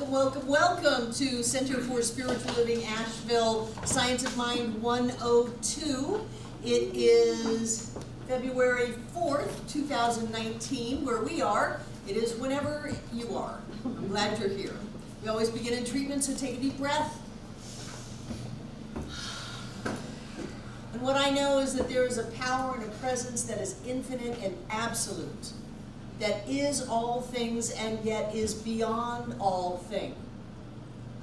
Welcome to Center for Spiritual Living Asheville Science of Mind 102. It is February 4th, 2019, where we are. It is whenever you are. I'm glad you're here. We always begin in treatment, so take a deep breath. And what I know is that there is a power and a presence that is infinite and absolute, that is all things and yet is beyond all things.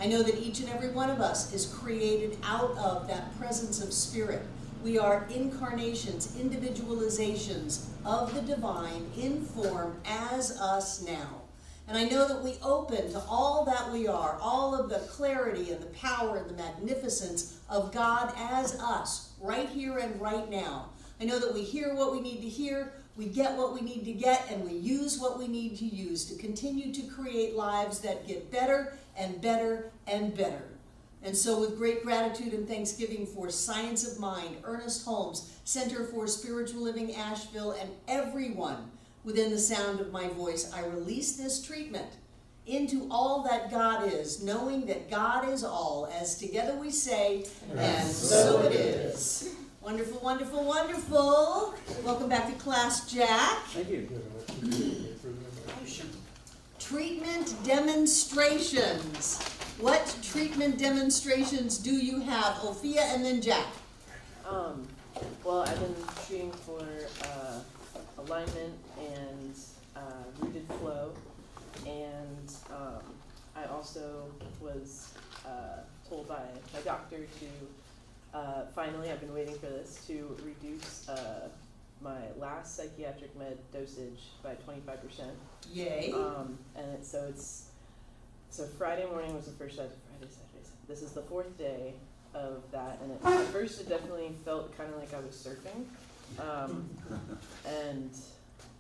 I know that each and every one of us is created out of that presence of spirit. We are incarnations, individualizations of the divine in form as us now. And I know that we open to all that we are, all of the clarity and the power and the magnificence of God as us, right here and right now. I know that we hear what we need to hear, we get what we need to get, and we use what we need to use to continue to create lives that get better and better and better. And so with great gratitude and thanksgiving for Science of Mind, Ernest Holmes, Center for Spiritual Living Asheville, and everyone within the sound of my voice, I release this treatment into all that God is, knowing that God is all, as together we say, and so it is. Wonderful, wonderful, wonderful. Welcome back to class, Jack. Thank you. Treatment demonstrations. What treatment demonstrations do you have? Ophia and then Jack. Well, I've been treating for alignment and rooted flow, and I also was told by my doctor to finally, I've been waiting for this, to reduce my last psychiatric med dosage by 25%. Yay. And so Friday morning was the first Friday, Saturday. This is the fourth day of that, and at first it definitely felt kind of like I was surfing, and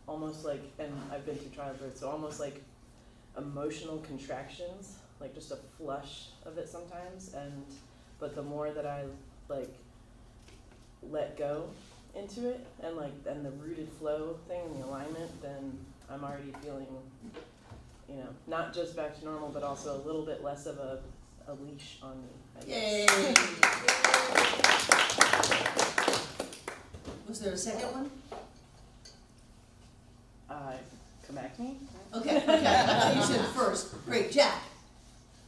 almost like, and I've been through childbirth, so almost like emotional contractions, like just a flush of it sometimes, but the more that I like let go into it, and the rooted flow thing and the alignment, then I'm already feeling, not just back to normal, but also a little bit less of a leash on me, I guess. Yay. Was there a second one? Come back to me? Okay. I thought you said first. Great, Jack.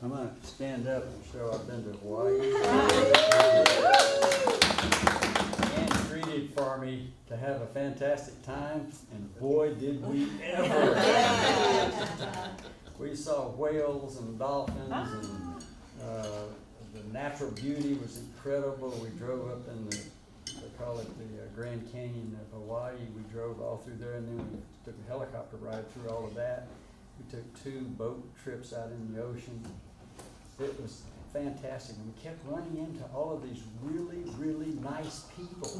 I'm going to stand up and show I've been to Hawaii. And treated for me to have a fantastic time, and boy did we ever. We saw whales and dolphins, and the natural beauty was incredible. We drove up in they call it the Grand Canyon of Hawaii. We drove all through there, and then we took a helicopter ride through all of that. We took 2 boat trips out in the ocean. It was fantastic. And we kept running into all of these really, really nice people,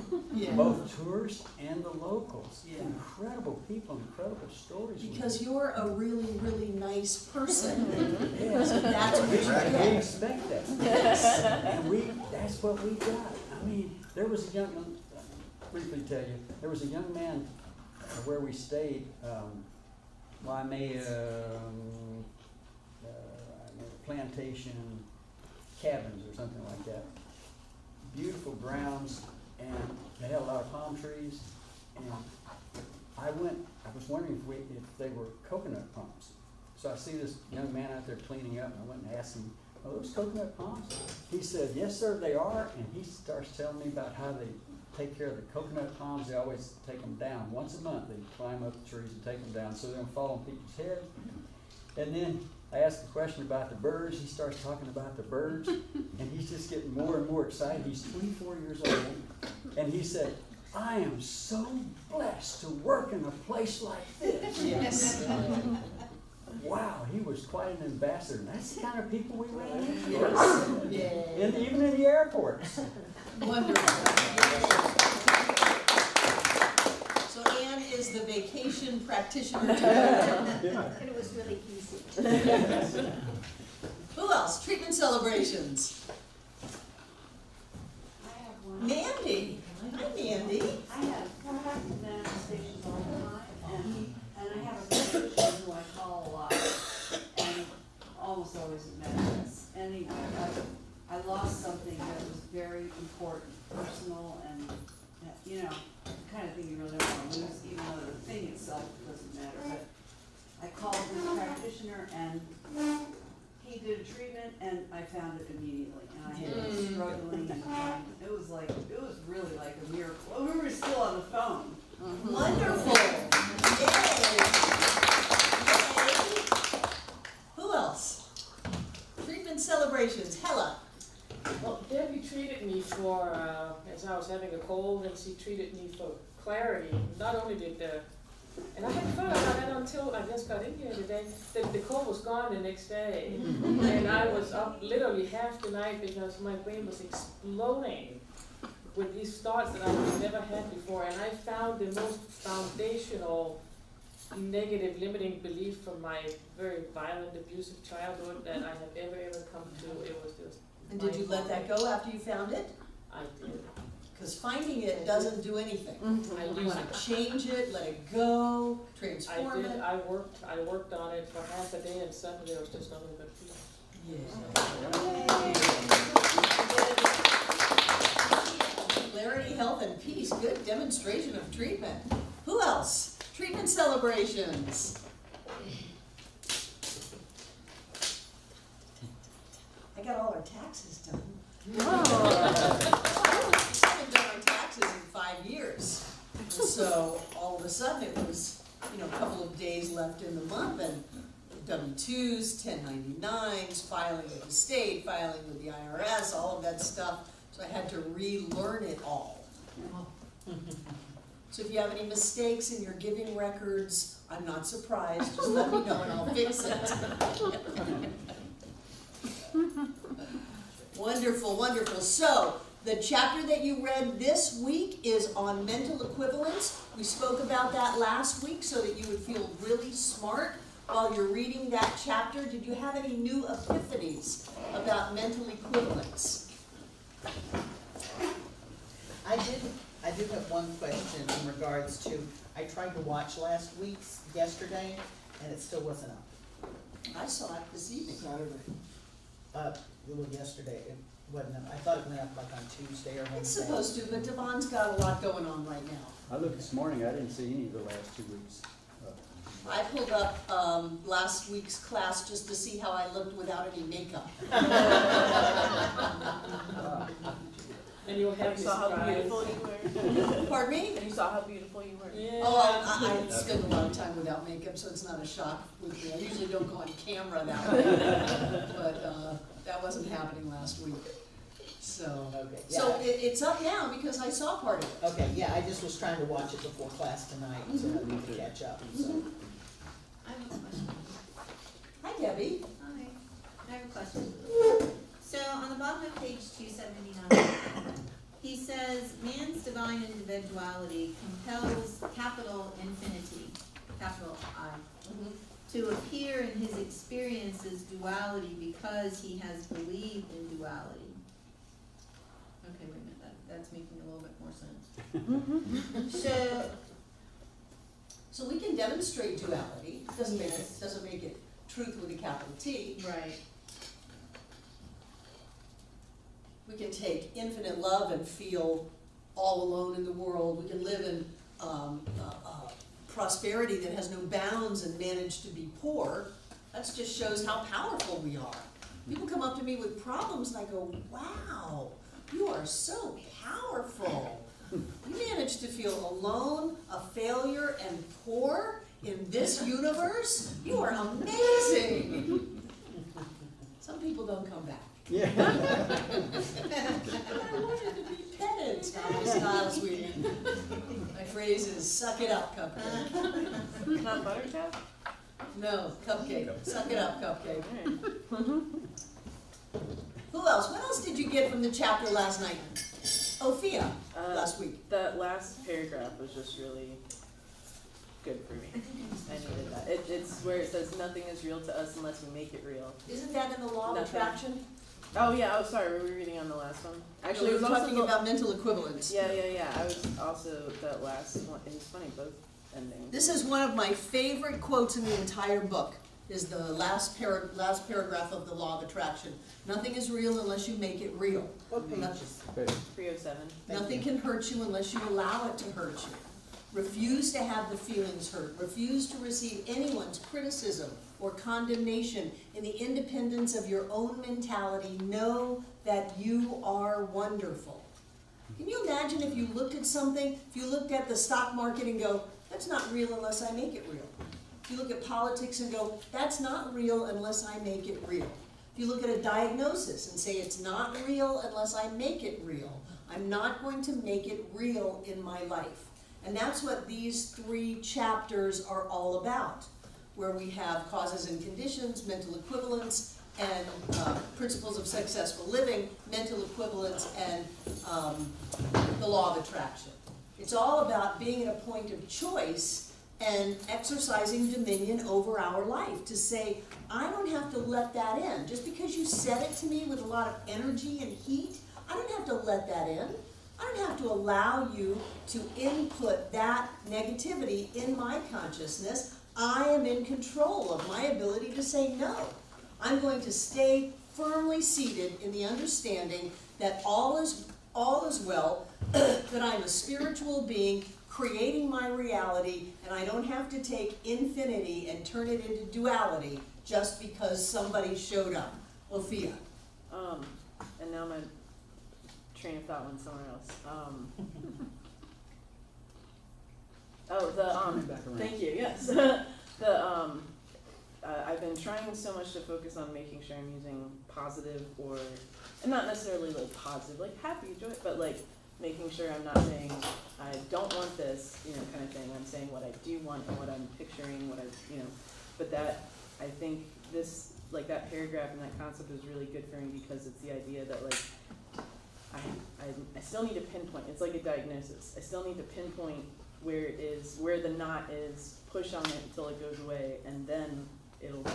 both tourists and the locals. Yeah. Incredible people, incredible stories. Because you're a really, really nice person. Yes. So that's what you get. We expect that. Yes. And that's what we got. I mean, there was a young, briefly tell you, there was a young man where we stayed, plantation cabins or something like that. Beautiful grounds, and they had a lot of palm trees, and I was wondering if they were coconut palms. So I see this young man out there cleaning up, and I went and asked him, "Are those coconut palms?" He said, "Yes, sir, they are." And he starts telling me about how they take care of the coconut palms. They always take them down. Once a month, they climb up the trees and take them down so they don't fall on people's heads. And then I asked a question about the birds. He starts talking about the birds, and he's just getting more and more excited. He's 24 years old, and he said, "I am so blessed to work in a place like this." Yes. Wow, he was quite an ambassador. And that's the kind of people we run into. Yes. Yeah. And even in the airports. Wonderful. So Anne is the vacation practitioner. And it was really easy. Who else? Treatment celebrations. I have one. Mandy. Hi, Mandy. I have manifestations all the time, and I have a physician who I call a lot, and almost always always a mess. Anyway, I lost something that was very important, personal, and, you know, the kind of thing you really don't want to lose, even though the thing itself doesn't matter. But I called this practitioner, and he did a treatment, and I found it immediately. And I had been struggling and trying. It was really like a miracle. Well, we were still on the phone. Wonderful. Yay. Yay. Who else? Treatment celebrations. Hella. Well, Debbie treated me for, as I was having a cold, and she treated me for clarity. Not only did and I hadn't thought about that until I just got in here today, the cold was gone the next day. And I was up literally half the night because my brain was exploding with these thoughts that I've never had before. And I found the most foundational negative limiting belief from my very violent, abusive childhood that I have ever come to. It was just. And did you let that go after you found it? I did. Because finding it doesn't do anything. I You used want to change it, let it go, transform it. I worked on it for half a day, and suddenly there was just nothing but peace. Yeah. Clarity, health, and peace. Good demonstration of treatment. Who else? Treatment celebrations. I got all our taxes done. I haven't done my taxes in 5 years. And so all of a sudden it was, a couple of days left in the month, and W-2s, 1099s, filing with the state, filing with the IRS, all of that stuff. So I had to relearn it all. So if you have any mistakes in your giving records, I'm not surprised. Just let me know and I'll fix it. Wonderful, wonderful. So, the chapter that you read this week is on mental equivalence. We spoke about that last week so that you would feel really smart while you're reading that chapter. Did you have any new epiphanies about mental equivalence? I did have one question in regards to, I tried to watch yesterday, and it still wasn't up. I saw it this evening. Well, yesterday, it wasn't up. I thought it went up like on Tuesday or Wednesday. It's supposed to, but Devon's got a lot going on right now. I looked this morning, I didn't see any of the last 2 weeks. I pulled up last week's class just to see how I looked without any makeup. And you'll have And you saw how surprise. beautiful you were. Pardon me? And you saw how beautiful you were. Yeah. Oh, I spend a lot of time without makeup, so it's not a shock with me. I usually don't go on camera that way, but that wasn't happening last week. So, Okay, so yeah. it's up now because I saw part of it. Okay, yeah, I just was trying to watch it before class tonight to catch up, so. I have a question. Hi, Debbie. Hi, I have a question. So on the bottom of page 279, he says, man's divine individuality compels capital infinity, capital I, to appear in his experience as duality because he has believed in duality. Okay, wait a minute, that's making a little bit more sense. So we can demonstrate duality. Doesn't make it, Yes. doesn't make it truth with a capital T. Right. We can take infinite love and feel all alone in the world. We can live in prosperity that has no bounds and manage to be poor. That just shows how powerful we are. People come up to me with problems and I go, wow, you are so powerful. You manage to feel alone, a failure, and poor in this universe? You are amazing. Some people don't come back. Yeah. I wanted to be petted, style sweetie. My phrase is, suck it up, cupcake. Not buttercup? No, cupcake. Suck it up, cupcake. Alright. Who else? What else did you get from the chapter last night? Ophia, last week. That last paragraph was just really good for me. I needed that. It's where it says nothing is real to us unless we make it real. Isn't that in the law of Nothing. attraction? Oh yeah, oh sorry, were we reading on the last one? Actually, we it were was also talking the- about mental equivalence. Yeah, I was also, that last one, it was funny, both endings. This is one of my favorite quotes in the entire book. is the last paragraph of the law of attraction. Nothing is real unless you make it real. What pages? 307. Nothing can hurt you unless you allow it to hurt you. Refuse to have the feelings hurt. Refuse to receive anyone's criticism or condemnation. In the independence of your own mentality, know that you are wonderful. Can you imagine if you looked at something, if you looked at the stock market and go, that's not real unless I make it real. If you look at politics and go, that's not real unless I make it real. If you look at a diagnosis and say it's not real unless I make it real. I'm not going to make it real in my life. And that's what these 3 chapters are all about, where we have causes and conditions, mental equivalence, and principles of successful living, mental equivalence, and the law of attraction. It's all about being at a point of choice and exercising dominion over our life, to say, I don't have to let that in. Just because you said it to me with a lot of energy and heat, I don't have to let that in. I don't have to allow you to input that negativity in my consciousness. I am in control of my ability to say no. I'm going to stay firmly seated in the understanding that all is well, that I'm a spiritual being creating my reality, and I don't have to take infinity and turn it into duality just because somebody showed up. Ophia. And now my train of thought went somewhere else. Coming back around. Thank you, yes. I've been trying so much to focus on making sure I'm using positive, or, and not necessarily like positive, like happy, joy, but like making sure I'm not saying, I don't want this, kind of thing. I'm saying what I do want and what I'm picturing, but that, I think this, like that paragraph and that concept is really good for me, because it's the idea that like, I still need to pinpoint, it's like a diagnosis. I still need to pinpoint where it is, where the knot is, push on it until it goes away, and then it'll be.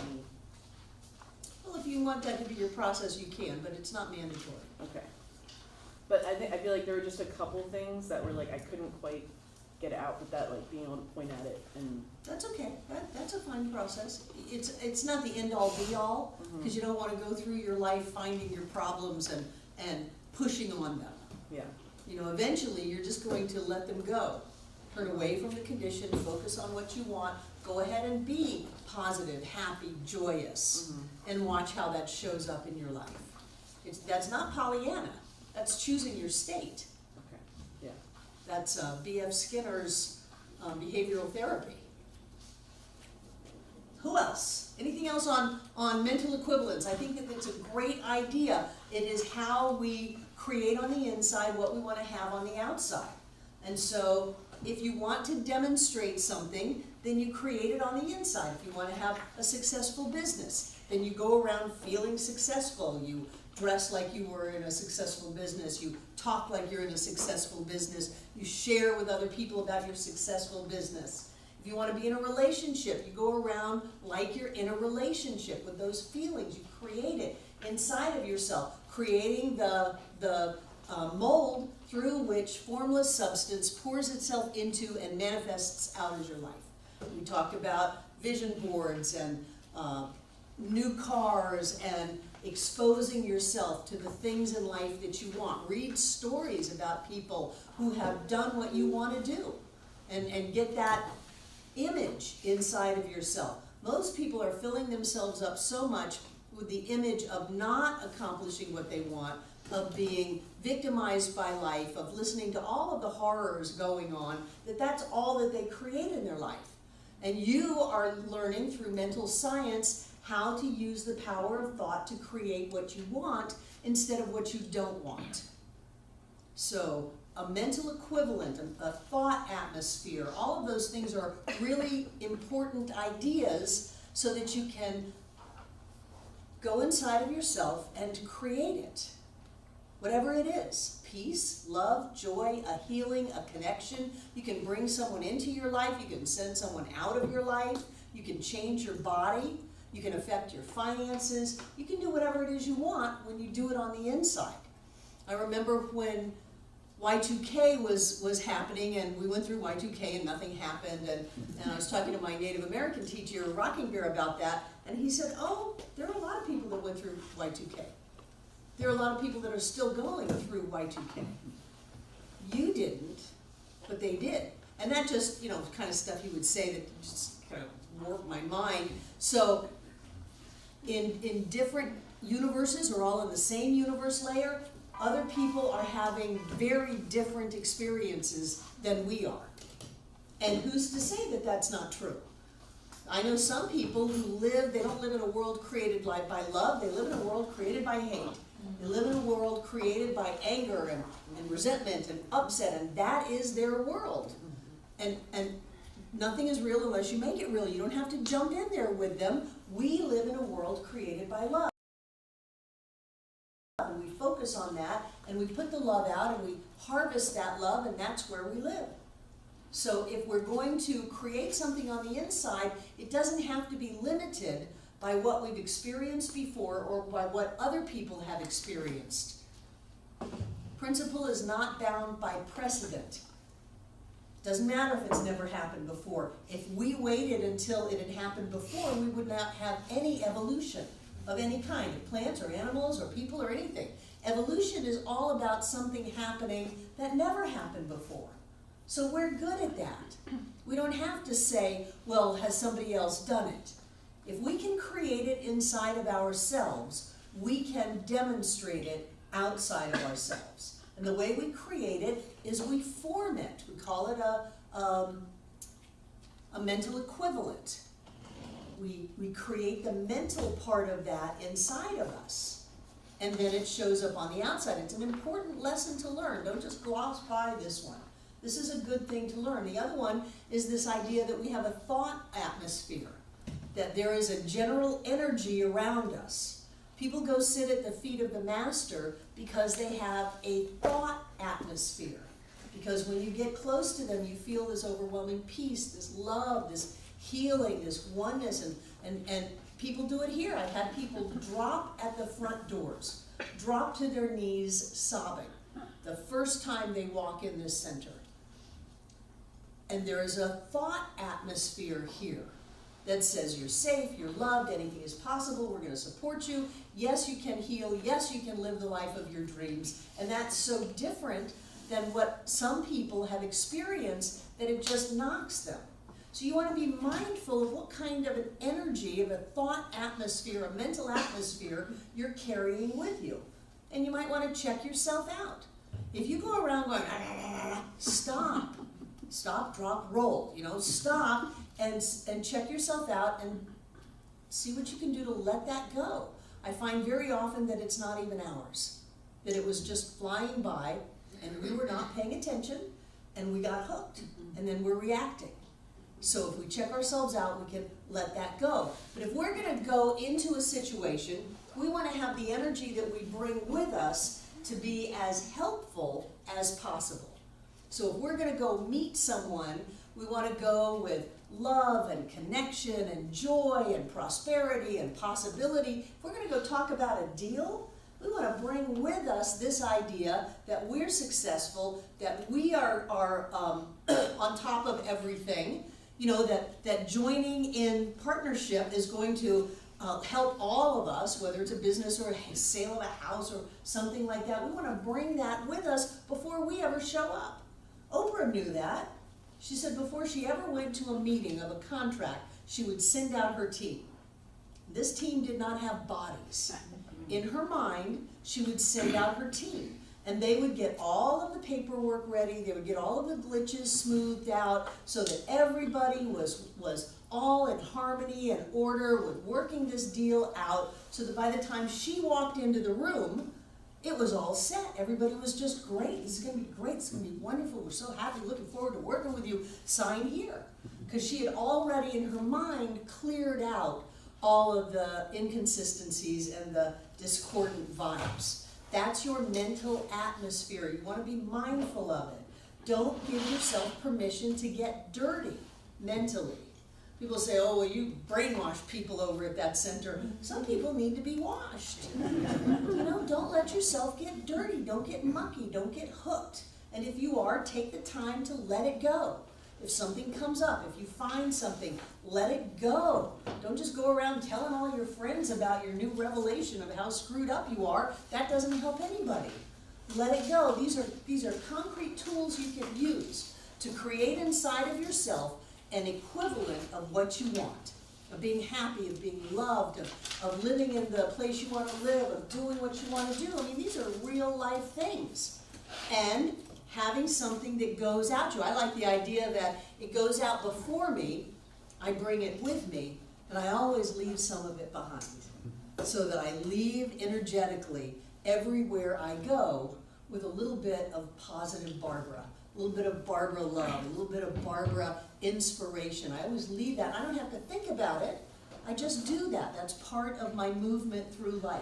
Well, if you want that to be your process, you can, but it's not mandatory. Okay. But I feel like there were just a couple things that were like, I couldn't quite get out with that, like being able to point at it and. That's okay, that's a fine process. It's not the end all be all, because you don't want to go through your life finding your problems and pushing on them. Yeah. Eventually you're just going to let them go. Turn away from the condition, focus on what you want, go ahead and be positive, happy, joyous, and watch how that shows up in your life. That's not Pollyanna, that's choosing your state. Okay, yeah. That's B.F. Skinner's behavioral therapy. Who else? Anything else on mental equivalence? I think that it's a great idea. It is how we create on the inside what we want to have on the outside. And so if you want to demonstrate something, then you create it on the inside. If you want to have a successful business, then you go around feeling successful. You dress like you were in a successful business. You talk like you're in a successful business. You share with other people about your successful business. If you want to be in a relationship, you go around like you're in a relationship with those feelings. You create it inside of yourself, creating the mold through which formless substance pours itself into and manifests out as your life. We talked about vision boards and new cars and exposing yourself to the things in life that you want. Read stories about people who have done what you want to do and get that image inside of yourself. Most people are filling themselves up so much with the image of not accomplishing what they want, of being victimized by life, of listening to all of the horrors going on, that's all that they create in their life. And you are learning through mental science how to use the power of thought to create what you want instead of what you don't want. So a mental equivalent, a thought atmosphere, all of those things are really important ideas so that you can go inside of yourself and to create it. Whatever it is, peace, love, joy, a healing, a connection. You can bring someone into your life. You can send someone out of your life. You can change your body. You can affect your finances. You can do whatever it is you want when you do it on the inside. I remember when Y2K was happening, and we went through Y2K and nothing happened, and I was talking to my Native American teacher, Rocking Bear, about that, And he said, oh, there are a lot of people that went through Y2K. There are a lot of people that are still going through Y2K. You didn't, but they did. And that just, you know, kind of stuff you would say that just kind of warped my mind. So in different universes, or all in the same universe layer, other people are having very different experiences than we are. And who's to say that that's not true? I know some people who live, they don't live in a world created by love, they live in a world created by hate. They live in a world created by anger and resentment and upset, and that is their world. And nothing is real unless you make it real. You don't have to jump in there with them. We live in a world created by love. And we focus on that, and we put the love out, and we harvest that love, and that's where we live. So if we're going to create something on the inside, it doesn't have to be limited by what we've experienced before or by what other people have experienced. Principle is not bound by precedent. Doesn't matter if it's never happened before. If we waited until it had happened before, we would not have any evolution of any kind, of plants or animals or people or anything. Evolution is all about something happening that never happened before. So we're good at that. We don't have to say, well, has somebody else done it? If we can create it inside of ourselves, we can demonstrate it outside of ourselves. And the way we create it is we form it. We call it a mental equivalent. We create the mental part of that inside of us. And then it shows up on the outside. It's an important lesson to learn. Don't just gloss by this one. This is a good thing to learn. The other one is this idea that we have a thought atmosphere, that there is a general energy around us. People go sit at the feet of the master because they have a thought atmosphere. Because when you get close to them, you feel this overwhelming peace, this love, this healing, this oneness, and people do it here. I've had people drop at the front doors, drop to their knees sobbing, the first time they walk in this center. And there is a thought atmosphere here that says you're safe, you're loved, anything is possible, we're going to support you. Yes, you can heal. Yes, you can live the life of your dreams. And that's so different than what some people have experienced that it just knocks them. So you want to be mindful of what kind of an energy, of a thought atmosphere, a mental atmosphere you're carrying with you. And you might want to check yourself out. If you go around going, stop. Stop, drop, roll, stop and check yourself out and see what you can do to let that go. I find very often that it's not even ours, that it was just flying by and we were not paying attention and we got hooked and then we're reacting. So if we check ourselves out, we can let that go. But if we're going to go into a situation, we want to have the energy that we bring with us to be as helpful as possible. So if we're going to go meet someone, we want to go with love and connection and joy and prosperity and possibility. If we're going to go talk about a deal, we want to bring with us this idea that we're successful, that we are on top of everything, that joining in partnership is going to help all of us, whether it's a business or a sale of a house or something like that. We want to bring that with us before we ever show up. Oprah knew that. She said before she ever went to a meeting of a contract, she would send out her team. This team did not have bodies. In her mind, she would send out her team. And they would get all of the paperwork ready. They would get all of the glitches smoothed out so that everybody was all in harmony and order with working this deal out so that by the time she walked into the room, it was all set. Everybody was just great. This is going to be great. It's going to be wonderful. We're so happy. Looking forward to working with you. Sign here. Because she had already in her mind cleared out all of the inconsistencies and the discordant vibes. That's your mental atmosphere. You want to be mindful of it. Don't give yourself permission to get dirty mentally. People say, oh, well, you brainwash people over at that center. Some people need to be washed. Don't let yourself get dirty. Don't get mucky. Don't get hooked. And if you are, take the time to let it go. If something comes up, if you find something, Let it go. Don't just go around telling all your friends about your new revelation of how screwed up you are. That doesn't help anybody. Let it go. These are concrete tools you can use to create inside of yourself an equivalent of what you want. Of being happy, of being loved, of living in the place you want to live, of doing what you want to do. I mean, these are real life things. And having something that goes out to you. I like the idea that it goes out before me, I bring it with me, and I always leave some of it behind. So that I leave energetically everywhere I go with a little bit of positive Barbara, a little bit of Barbara love, a little bit of Barbara inspiration. I always leave that. I don't have to think about it. I just do that. That's part of my movement through life.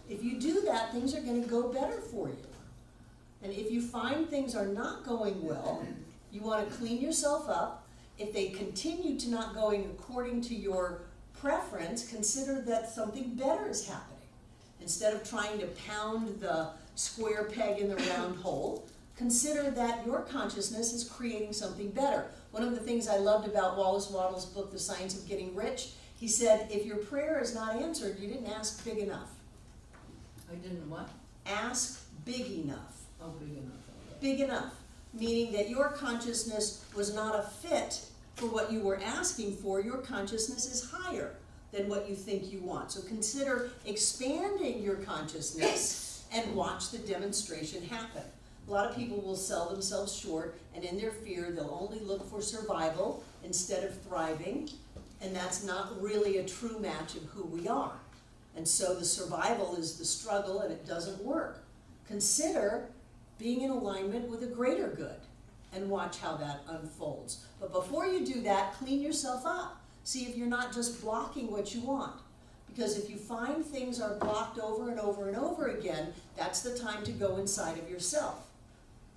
If you do that, things are going to go better for you. And if you find things are not going well, you want to clean yourself up. If they continue to not going according to your preference, consider that something better is happening. Instead of trying to pound the square peg in the round hole, consider that your consciousness is creating something better. One of the things I loved about Wallace Wattles' book, The Science of Getting Rich, he said, if your prayer is not answered, you didn't ask big enough. I didn't what? Ask big enough. Oh, big enough. Okay. Big enough, meaning that your consciousness was not a fit for what you were asking for. Your consciousness is higher than what you think you want. So consider expanding your consciousness and watch the demonstration happen. A lot of people will sell themselves short, and in their fear, they'll only look for survival instead of thriving, and that's not really a true match of who we are. And so the survival is the struggle, and it doesn't work. Consider being in alignment with a greater good, and watch how that unfolds. But before you do that, clean yourself up. See if you're not just blocking what you want. Because if you find things are blocked over and over and over again, that's the time to go inside of yourself.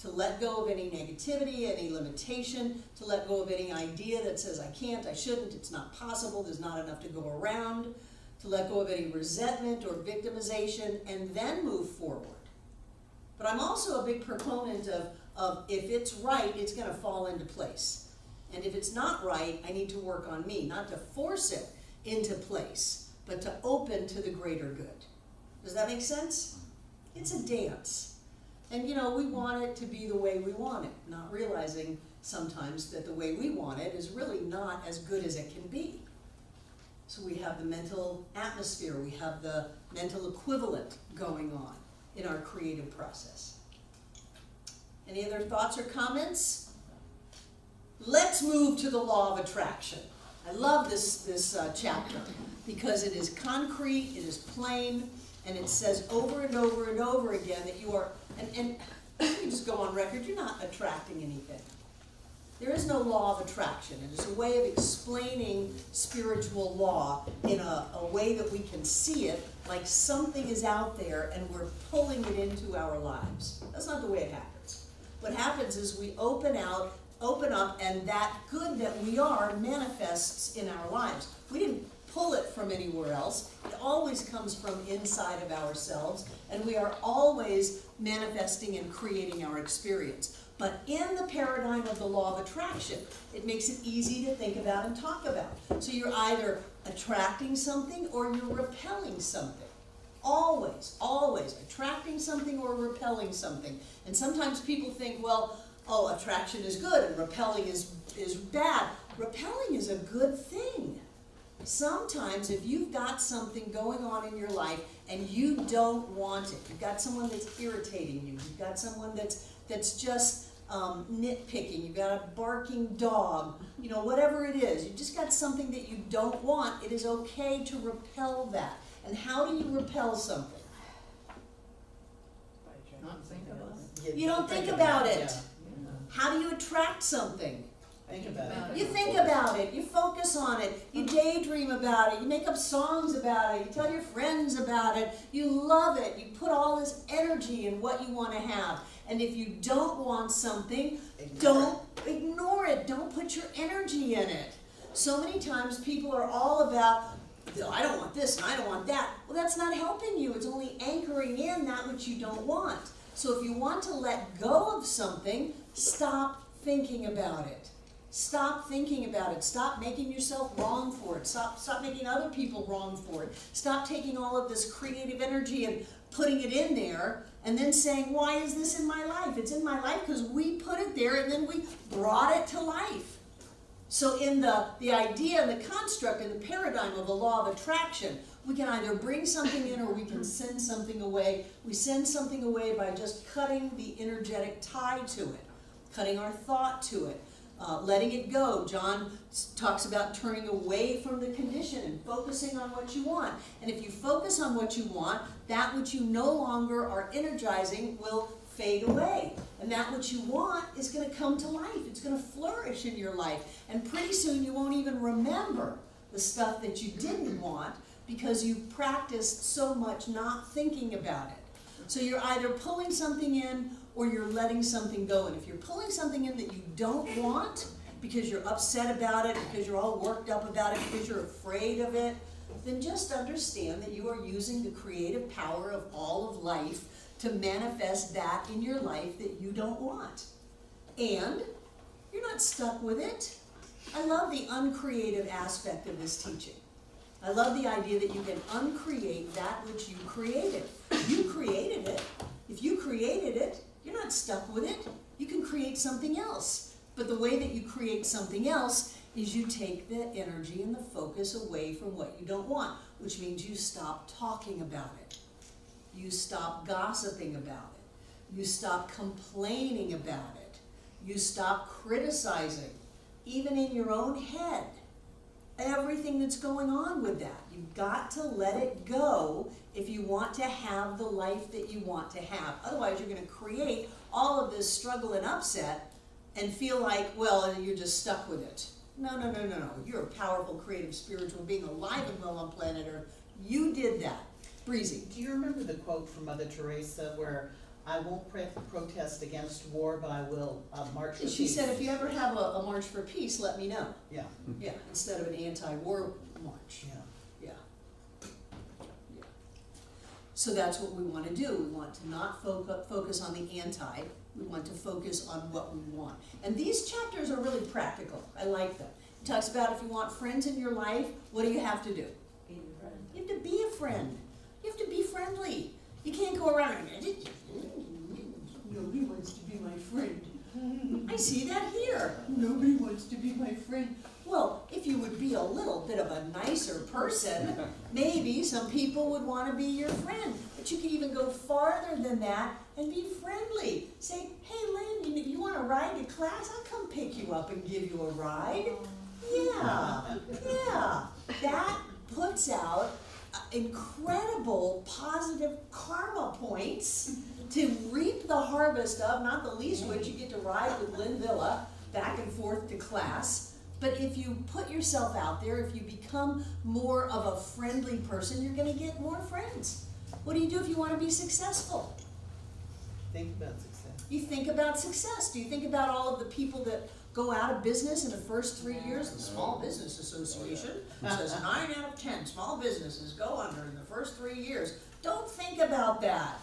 To let go of any negativity, any limitation, to let go of any idea that says I can't, I shouldn't, it's not possible, there's not enough to go around, to let go of any resentment or victimization, and then move forward. But I'm also a big proponent of if it's right, it's going to fall into place. And if it's not right, I need to work on me, not to force it into place, but to open to the greater good. Does that make sense? It's a dance. And you know, we want it to be the way we want it, not realizing sometimes that the way we want it is really not as good as it can be. So we have the mental atmosphere, we have the mental equivalent going on in our creative process. Any other thoughts or comments? Let's move to the law of attraction. I love this chapter because it is concrete, it is plain, and it says over and over and over again that you are, and you just go on record, you're not attracting anything. There is no law of attraction. It is a way of explaining spiritual law in a way that we can see it, like something is out there and we're pulling it into our lives. That's not the way it happens. What happens is we open up, and that good that we are manifests in our lives. We didn't pull it from anywhere else. It always comes from inside of ourselves, and we are always manifesting and creating our experience. But in the paradigm of the law of attraction, it makes it easy to think about and talk about. So you're either attracting something or you're repelling something. Always, always attracting something or repelling something. And sometimes people think, well, oh, attraction is good and repelling is bad. Repelling is a good thing. Sometimes if you've got something going on in your life and you don't want it, you've got someone that's irritating you, you've got someone that's just nitpicking, you've got a barking dog, you know, whatever it is, you've just got something that you don't want, it is okay to repel that. And how do you repel something? Not think about it. You don't think about it. Yeah. How do you attract something? Think about it. You think about it, you focus on it, you daydream about it, you make up songs about it, you tell your friends about it, you love it, you put all this energy in what you want to have. And if you don't want something, don't ignore it, don't put your energy in it. So many times people are all about, I don't want this and I don't want that. Well, that's not helping you, it's only anchoring in that which you don't want. So if you want to let go of something, stop thinking about it. Stop thinking about it. Stop making yourself wrong for it. Stop making other people wrong for it. Stop taking all of this creative energy and putting it in there and then saying, why is this in my life? It's in my life because we put it there and then we brought it to life. So in the idea and the construct and the paradigm of the law of attraction, we can either bring something in or we can send something away. We send something away by just cutting the energetic tie to it, cutting our thought to it, letting it go. John talks about turning away from the condition and focusing on what you want. And if you focus on what you want, that which you no longer are energizing will fade away. And that which you want is going to come to life. It's going to flourish in your life. And pretty soon you won't even remember the stuff that you didn't want because you practiced so much not thinking about it. So you're either pulling something in or you're letting something go. And if you're pulling something in that you don't want because you're upset about it, because you're all worked up about it, because you're afraid of it, then just understand that you are using the creative power of all of life to manifest that in your life that you don't want. And you're not stuck with it. I love the uncreative aspect of this teaching. I love the idea that you can uncreate that which you created. You created it. If you created it, you're not stuck with it. You can create something else. But the way that you create something else is you take the energy and the focus away from what you don't want, which means you stop talking about it. You stop gossiping about it. You stop complaining about it. You stop criticizing, even in your own head, everything that's going on with that. You've got to let it go if you want to have the life that you want to have. Otherwise, you're going to create all of this struggle and upset and feel like, well, you're just stuck with it. No. You're a powerful, creative, spiritual being alive and well on planet Earth. You did that. Breezy. Do you remember the quote from Mother Teresa where I won't protest against war, but I will march for peace? She said, if you ever have a march for peace, let me know. Yeah. Yeah, instead of an anti-war march. Yeah. Yeah. So that's what we want to do. We want to not focus on the anti. We want to focus on what we want. And these chapters are really practical. I like them. It talks about if you want friends in your life, what do you have to do? Be your friend. You have to be a friend. You have to be friendly. You can't go around and nobody wants to be my friend. I see that here. Nobody wants to be my friend. Well, if you would be a little bit of a nicer person, maybe some people would want to be your friend. But you can even go farther than that and be friendly. Say, hey, Lynn, you want to ride to class? I'll come pick you up and give you a ride. Yeah. That puts out incredible positive karma points to reap the harvest of, not the least which you get to ride with Lynn Villa back and forth to class. But if you put yourself out there, if you become more of a friendly person, you're going to get more friends. What do you do if you want to be successful? Think about success. You think about success. Do you think about all of the people that go out of business in the first 3 years? The Small Business Association says 9 out of 10 small businesses go under in the first 3 years. Don't think about that.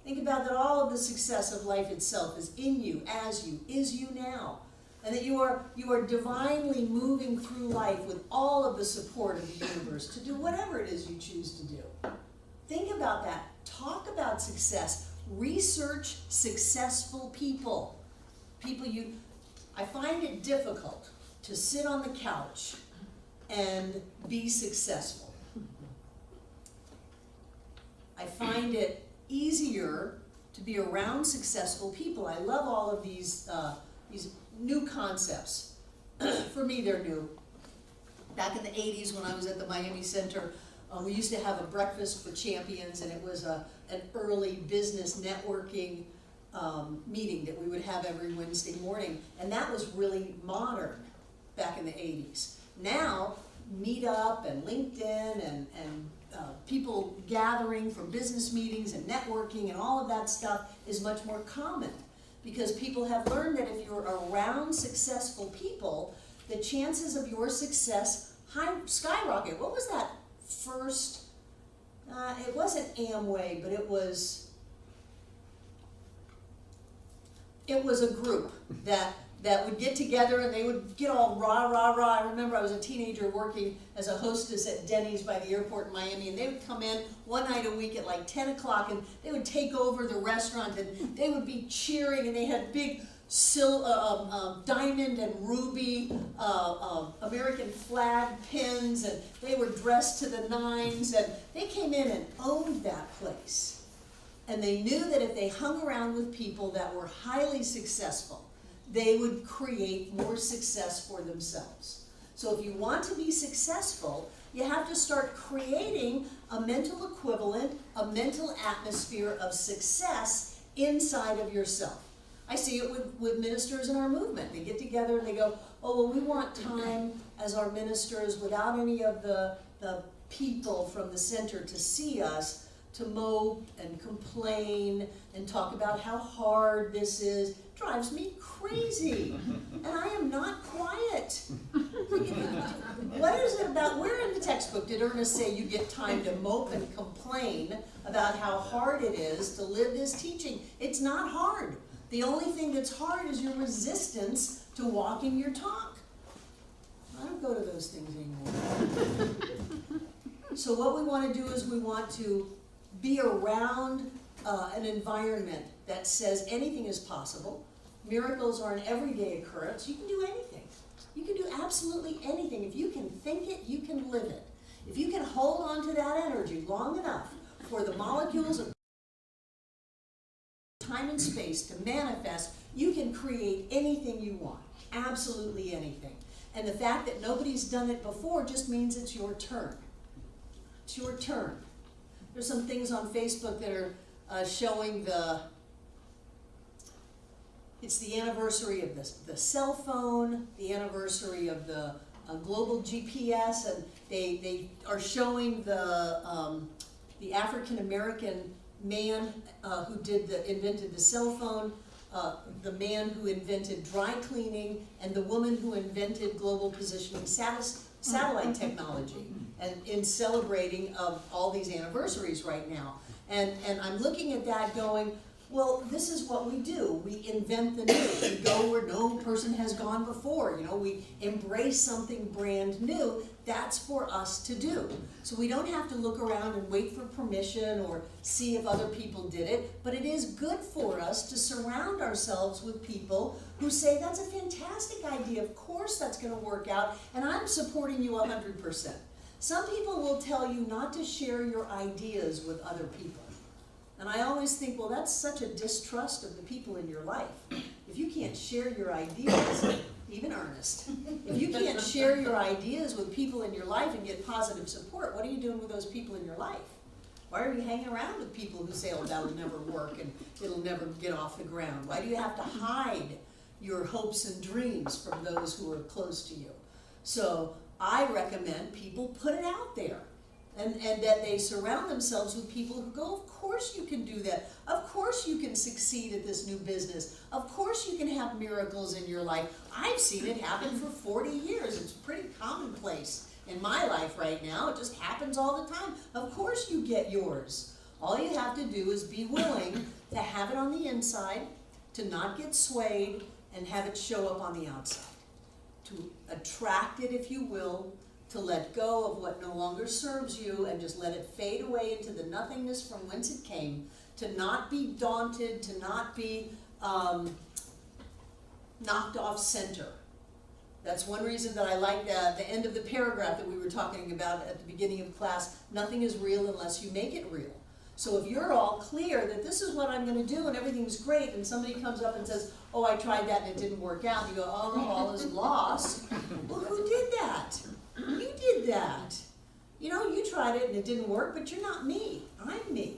Think about that all of the success of life itself is in you, as you, is you now. And that you are divinely moving through life with all of the support of the universe to do whatever it is you choose to do. Think about that. Talk about success. Research successful people. I find it difficult to sit on the couch and be successful. I find it easier to be around successful people. I love all of these new concepts. For me, they're new. Back in the 80s when I was at the Miami Center, we used to have a breakfast for champions, and it was an early business networking meeting that we would have every Wednesday morning, and that was really modern back in the 80s. Now, Meetup and LinkedIn and people gathering for business meetings and networking and all of that stuff is much more common because people have learned that if you're around successful people, the chances of your success skyrocket. What was that first? It wasn't Amway, but it was a group that that would get together and they would get all rah, rah, rah. I remember I was a teenager working as a hostess at Denny's by the airport in Miami, and they would come in one night a week at like 10 o'clock, and they would take over the restaurant, and they would be cheering, and they had big diamond and ruby American flag pins, and they were dressed to the nines, and they came in and owned that place. And they knew that if they hung around with people that were highly successful, they would create more success for themselves. So if you want to be successful, you have to start creating a mental equivalent, a mental atmosphere of success inside of yourself. I see it with ministers in our movement. They get together and they go, oh, well, we want time as our ministers without any of the people from the center to see us, to mope and complain and talk about how hard this is. Drives me crazy. And I am not quiet. What is it about, where in the textbook did Ernest say you get time to mope and complain about how hard it is to live this teaching? It's not hard. The only thing that's hard is your resistance to walking your talk. I don't go to those things anymore. So what we want to do is we want to be around an environment that says anything is possible. Miracles are an everyday occurrence. You can do anything. You can do absolutely anything. If you can think it, you can live it. If you can hold on to that energy long enough for the molecules of time and space to manifest, you can create anything you want. Absolutely anything. And the fact that nobody's done it before just means it's your turn. It's your turn. There's some things on Facebook that are showing it's the anniversary of the cell phone, the anniversary of the global GPS, and they are showing the African American man who invented the cell phone, the man who invented dry cleaning, and the woman who invented global positioning satellite technology, and in celebrating of all these anniversaries right now. And I'm looking at that going, well, this is what we do. We invent the new. We go where no person has gone before. You know, we embrace something brand new. That's for us to do. So we don't have to look around and wait for permission or see if other people did it, but it is good for us to surround ourselves with people who say, that's a fantastic idea, of course that's going to work out, and I'm supporting you 100%. Some people will tell you not to share your ideas with other people. And I always think, well, that's such a distrust of the people in your life. If you can't share your ideas, even Ernest, if you can't share your ideas with people in your life and get positive support, what are you doing with those people in your life? Why are you hanging around with people who say, oh, that'll never work and it'll never get off the ground? Why do you have to hide your hopes and dreams from those who are close to you? So I recommend people put it out there. And that they surround themselves with people who go, of course you can do that. Of course you can succeed at this new business. Of course you can have miracles in your life. I've seen it happen for 40 years. It's pretty commonplace in my life right now. It just happens all the time. Of course you get yours. All you have to do is be willing to have it on the inside, to not get swayed, and have it show up on the outside. To attract it, if you will, to let go of what no longer serves you and just let it fade away into the nothingness from whence it came, to not be daunted, to not be knocked off center. That's one reason that I like the end of the paragraph that we were talking about at the beginning of class. Nothing is real unless you make it real. So if you're all clear that this is what I'm going to do and everything's great, and somebody comes up and says, oh, I tried that and it didn't work out, you go, oh, all is lost. Well, who did that? You did that. You know, you tried it and it didn't work, but you're not me. I'm me.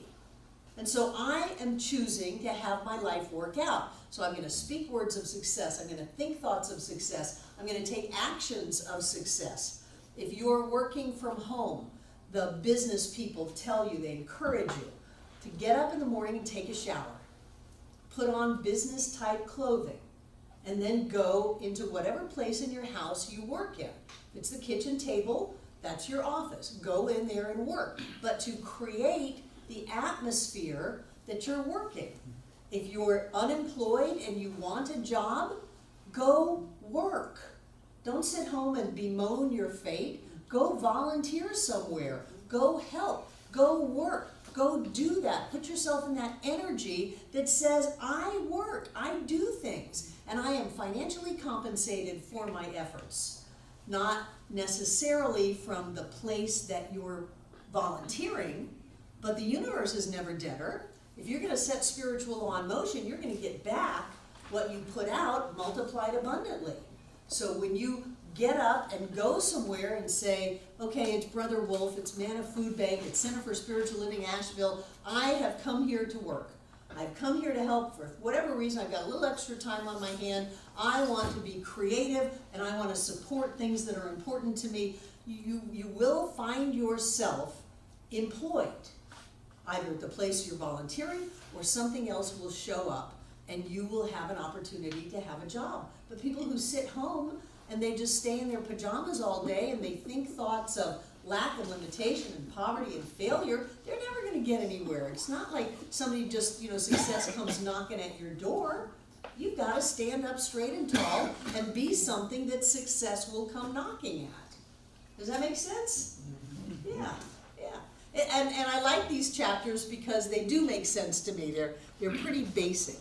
And so I am choosing to have my life work out. So I'm going to speak words of success. I'm going to think thoughts of success. I'm going to take actions of success. If you're working from home, the business people tell you, they encourage you to get up in the morning and take a shower. Put on business type clothing. And then go into whatever place in your house you work in. If it's the kitchen table, that's your office. Go in there and work. But to create the atmosphere that you're working. If you're unemployed and you want a job, Go work. Don't sit home and bemoan your fate. Go volunteer somewhere. Go help. Go work. Go do that. Put yourself in that energy that says, I work, I do things, and I am financially compensated for my efforts. Not necessarily from the place that you're volunteering, but the universe is never debtor. If you're going to set spiritual law in motion, you're going to get back what you put out multiplied abundantly. So when you get up and go somewhere and say, okay, it's Brother Wolf, it's Manna Food Bank, it's Center for Spiritual Living Asheville, I have come here to work. I've come here to help for whatever reason. I've got a little extra time on my hand. I want to be creative and I want to support things that are important to me. You will find yourself employed, either at the place you're volunteering or something else will show up and you will have an opportunity to have a job. But people who sit home and they just stay in their pajamas all day and they think thoughts of lack and limitation and poverty and failure, they're never going to get anywhere. It's not like somebody just, success comes knocking at your door. You've got to stand up straight and tall and be something that success will come knocking at. Does that make sense? Yeah, yeah. And I like these chapters because they do make sense to me. They're pretty basic.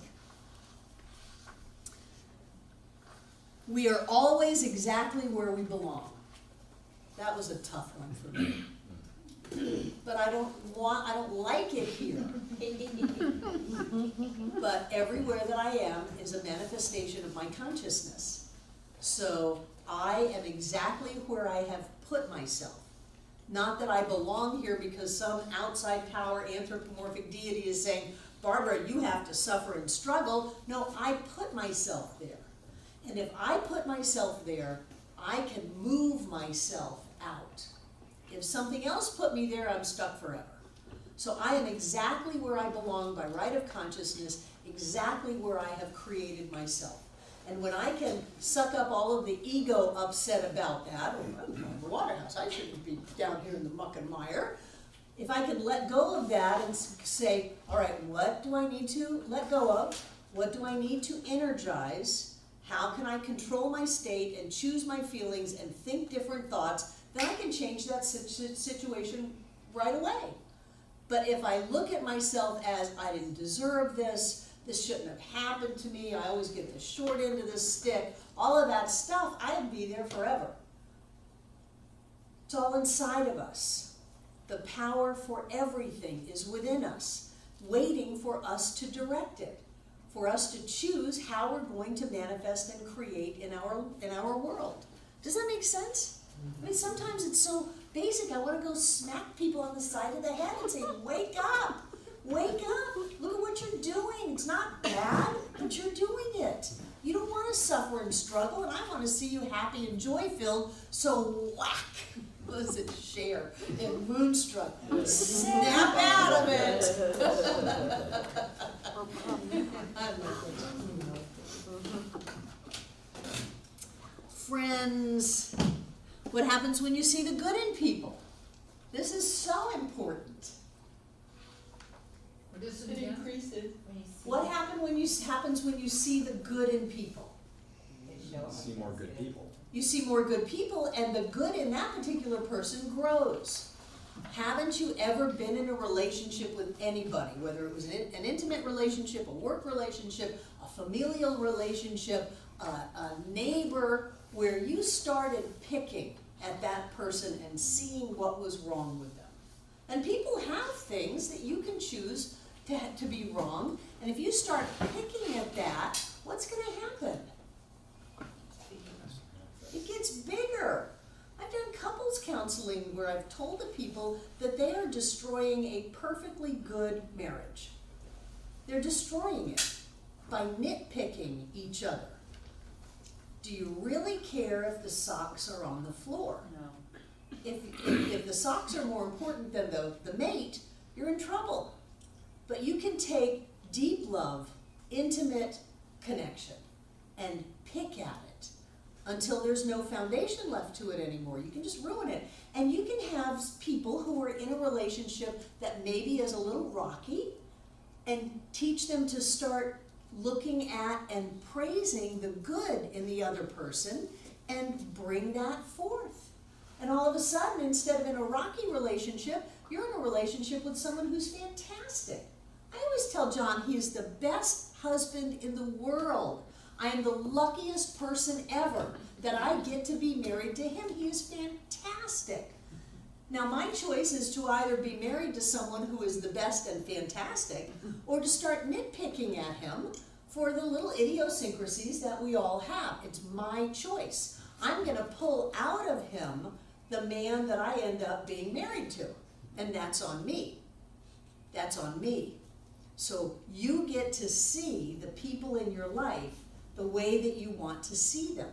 We are always exactly where we belong. That was a tough one for me. But I don't like it here. But everywhere that I am is a manifestation of my consciousness. So I am exactly where I have put myself. Not that I belong here because some outside power, anthropomorphic deity is saying, Barbara, you have to suffer and struggle. No, I put myself there. And if I put myself there, I can move myself out. If something else put me there, I'm stuck forever. So I am exactly where I belong by right of consciousness, exactly where I have created myself. And when I can suck up all of the ego upset about that, I'm Barbara Waterhouse, I shouldn't be down here in the muck and mire. If I can let go of that and say, all right, what do I need to let go of? What do I need to energize? How can I control my state and choose my feelings and think different thoughts? Then I can change that situation right away. But if I look at myself as I didn't deserve this shouldn't have happened to me, I always get the short end of the stick, all of that stuff, I'd be there forever. It's all inside of us. The power for everything is within us, waiting for us to direct it, for us to choose how we're going to manifest and create in our world. Does that make sense? I mean, sometimes it's so basic. I want to go smack people on the side of the head and say, wake up, look at what you're doing. It's not bad, but you're doing it. You don't want to suffer and struggle, and I want to see you happy and joy-filled, so whack. What is it, Cher in Moonstruck? Snap out of it. Friends, what happens when you see the good in people? This is so important. It increases. What happens when you see the good in people? See more good people. You see more good people, and the good in that particular person grows. Haven't you ever been in a relationship with anybody, whether it was an intimate relationship, a work relationship, a familial relationship, a neighbor, where you started picking at that person and seeing what was wrong with them? And people have things that you can choose to be wrong, and if you start picking at that, what's going to happen? It gets bigger. I've done couples counseling where I've told the people that they are destroying a perfectly good marriage. They're destroying it by nitpicking each other. Do you really care if the socks are on the floor? No. If the socks are more important than the mate, you're in trouble. But you can take deep love, intimate connection, and pick at it until there's no foundation left to it anymore. You can just ruin it. And you can have people who are in a relationship that maybe is a little rocky and teach them to start looking at and praising the good in the other person and bring that forth. And all of a sudden, instead of in a rocky relationship, you're in a relationship with someone who's fantastic. I always tell John he is the best husband in the world. I am the luckiest person ever that I get to be married to him. He is fantastic. Now my choice is to either be married to someone who is the best and fantastic, or to start nitpicking at him for the little idiosyncrasies that we all have. It's my choice. I'm going to pull out of him the man that I end up being married to, and that's on me. That's on me. So you get to see the people in your life the way that you want to see them.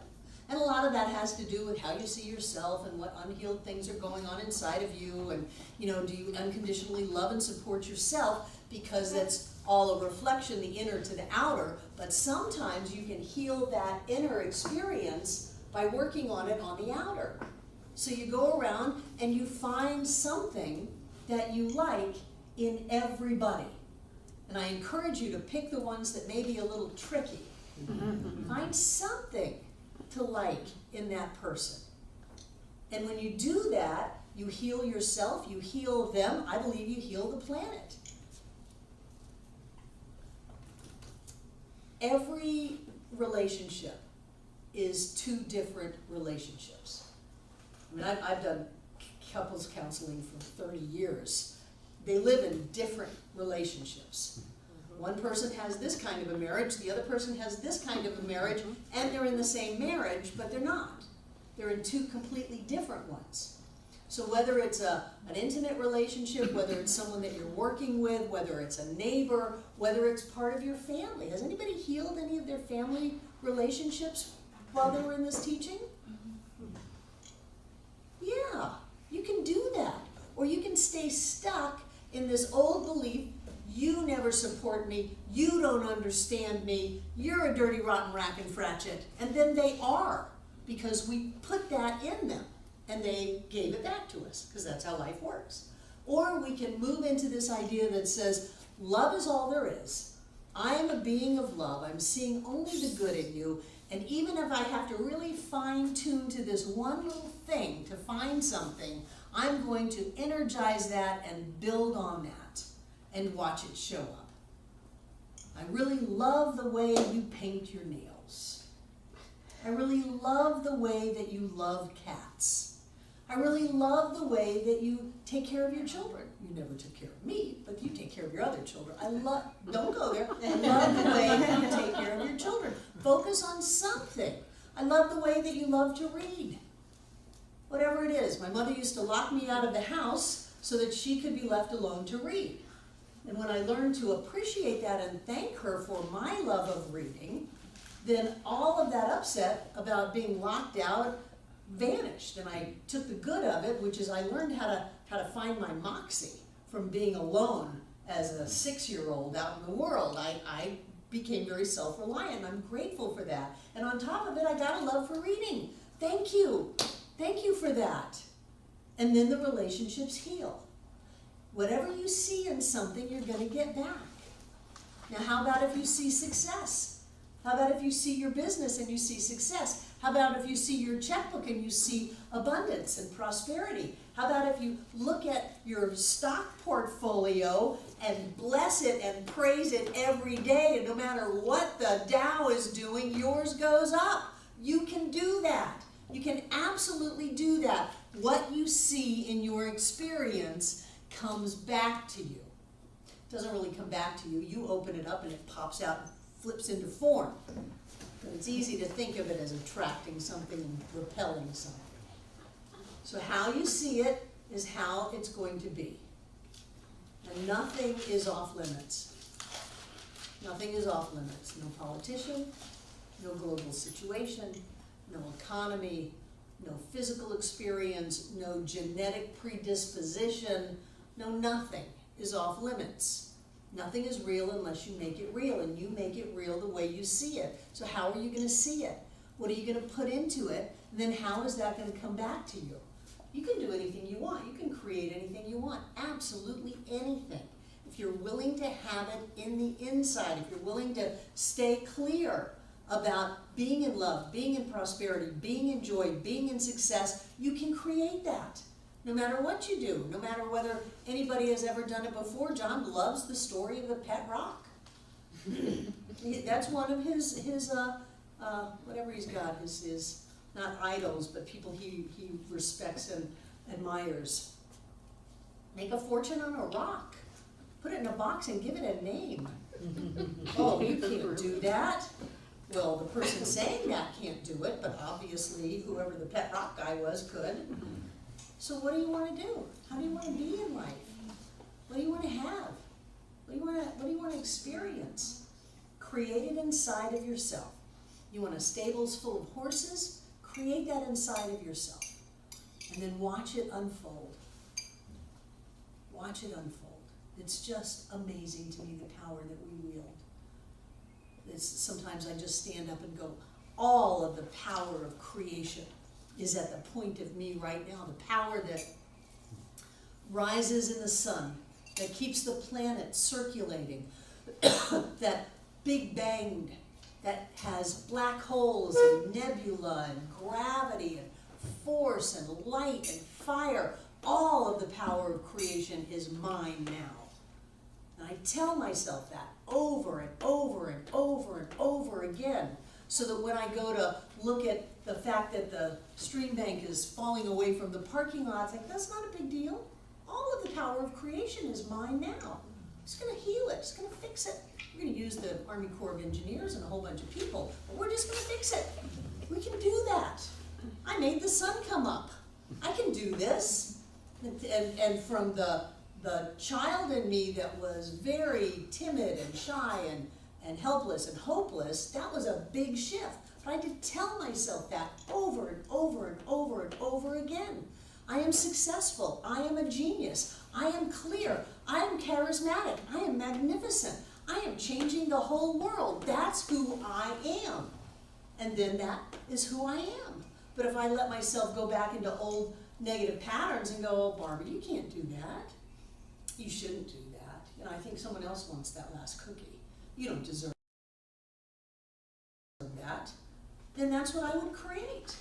And a lot of that has to do with how you see yourself and what unhealed things are going on inside of you. And, do you unconditionally love and support yourself? Because that's all a reflection, the inner to the outer. But sometimes you can heal that inner experience by working on it on the outer. So you go around and you find something that you like in everybody. And I encourage you to pick the ones that may be a little tricky. Find something to like in that person. And when you do that, you heal yourself, you heal them. I believe you heal the planet. Every relationship is two different relationships. I mean, I've done couples counseling for 30 years. They live in different relationships. One person has this kind of a marriage, the other person has this kind of a marriage, and they're in the same marriage, but they're not. They're in two completely different ones. So whether it's an intimate relationship, whether it's someone that you're working with, whether it's a neighbor, whether it's part of your family. Has anybody healed any of their family relationships while they were in this teaching? Yeah, you can do that. Or you can stay stuck in this old belief, you never support me, you don't understand me, you're a dirty, rotten rack and fratchet. And then they are, because we put that in them and they gave it back to us, because that's how life works. Or we can move into this idea that says, love is all there is. I am a being of love. I'm seeing only the good in you. And even if I have to really fine tune to this one little thing to find something, I'm going to energize that and build on that and watch it show up. I really love the way you paint your nails. I really love the way that you love cats. I really love the way that you take care of your children. You never took care of me, but you take care of your other children. Don't go there. I love the way that you take care of your children. Focus on something. I love the way that you love to read. Whatever it is. My mother used to lock me out of the house so that she could be left alone to read. And when I learned to appreciate that and thank her for my love of reading, then all of that upset about being locked out vanished. And I took the good of it, which is I learned how to find my moxie from being alone as a 6-year-old out in the world. I became very self-reliant. I'm grateful for that. And on top of it, I got a love for reading. Thank you. Thank you for that. And then the relationships heal. Whatever you see in something, you're going to get back. Now, how about if you see success? How about if you see your business and you see success? How about if you see your checkbook and you see abundance and prosperity? How about if you look at your stock portfolio and bless it and praise it every day, and no matter what the Dow is doing, yours goes up? You can do that. You can absolutely do that. What you see in your experience comes back to you. It doesn't really come back to you. You open it up and it pops out and flips into form. But it's easy to think of it as attracting something and repelling something. So how you see it is how it's going to be. And nothing is off limits. Nothing is off limits. No politician, no global situation, no economy, no physical experience, no genetic predisposition, no nothing is off limits. Nothing is real unless you make it real, and you make it real the way you see it. So how are you going to see it? What are you going to put into it? And then how is that going to come back to you? You can do anything you want. You can create anything you want. Absolutely anything. If if you're willing to have it in the inside, if you're willing to stay clear about being in love, being in prosperity, being in joy, being in success, you can create that. No matter what you do, no matter whether anybody has ever done it before. John loves the story of the pet rock. That's one of his whatever he's got, his not idols, but people he respects and admires. Make a fortune on a rock. Put it in a box and give it a name. Oh, you can't do that. Well, the person saying that can't do it, but obviously whoever the pet rock guy was could. So what do you want to do? How do you want to be in life? What do you want to have? What do you want to experience? Create it inside of yourself. You want a stables full of horses? Create that inside of yourself. And then watch it unfold. Watch it unfold. It's just amazing to me, the power that we wield. Sometimes I just stand up and go, all of the power of creation is at the point of me right now. The power that rises in the sun, that keeps the planet circulating, that Big Bang that has black holes and nebula and gravity and force and light and fire. All of the power of creation is mine now. And I tell myself that over and over and over and over again, so that when I go to look at the fact that the stream bank is falling away from the parking lot, it's like, that's not a big deal. All of the power of creation is mine now. It's going to heal it. It's going to fix it. We're going to use the Army Corps of Engineers and a whole bunch of people, but we're just going to fix it. We can do that. I made the sun come up. I can do this. And from the child in me that was very timid and shy and helpless and hopeless, that was a big shift. But I had to tell myself that over and over and over and over again. I am successful. I am a genius. I am clear. I am charismatic. I am magnificent. I am changing the whole world. That's who I am. And then that is who I am. But if I let myself go back into old negative patterns and go, oh, Barbara, you can't do that. You shouldn't do that. And I think someone else wants that last cookie. You don't deserve that. Then that's what I would create.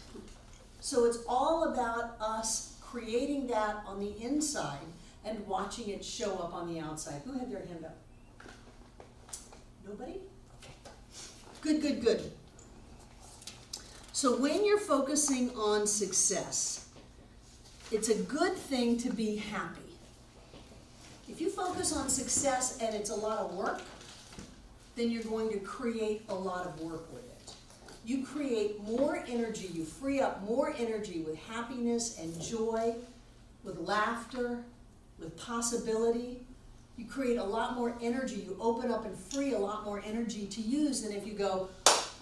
So it's all about us creating that on the inside and watching it show up on the outside. Who had their hand up? Nobody? Okay. Good, good, good. So when you're focusing on success, it's a good thing to be happy. If you focus on success and it's a lot of work, then you're going to create a lot of work with it. You create more energy, you free up more energy with happiness and joy, with laughter, with possibility. You create a lot more energy, you open up and free a lot more energy to use than if you go,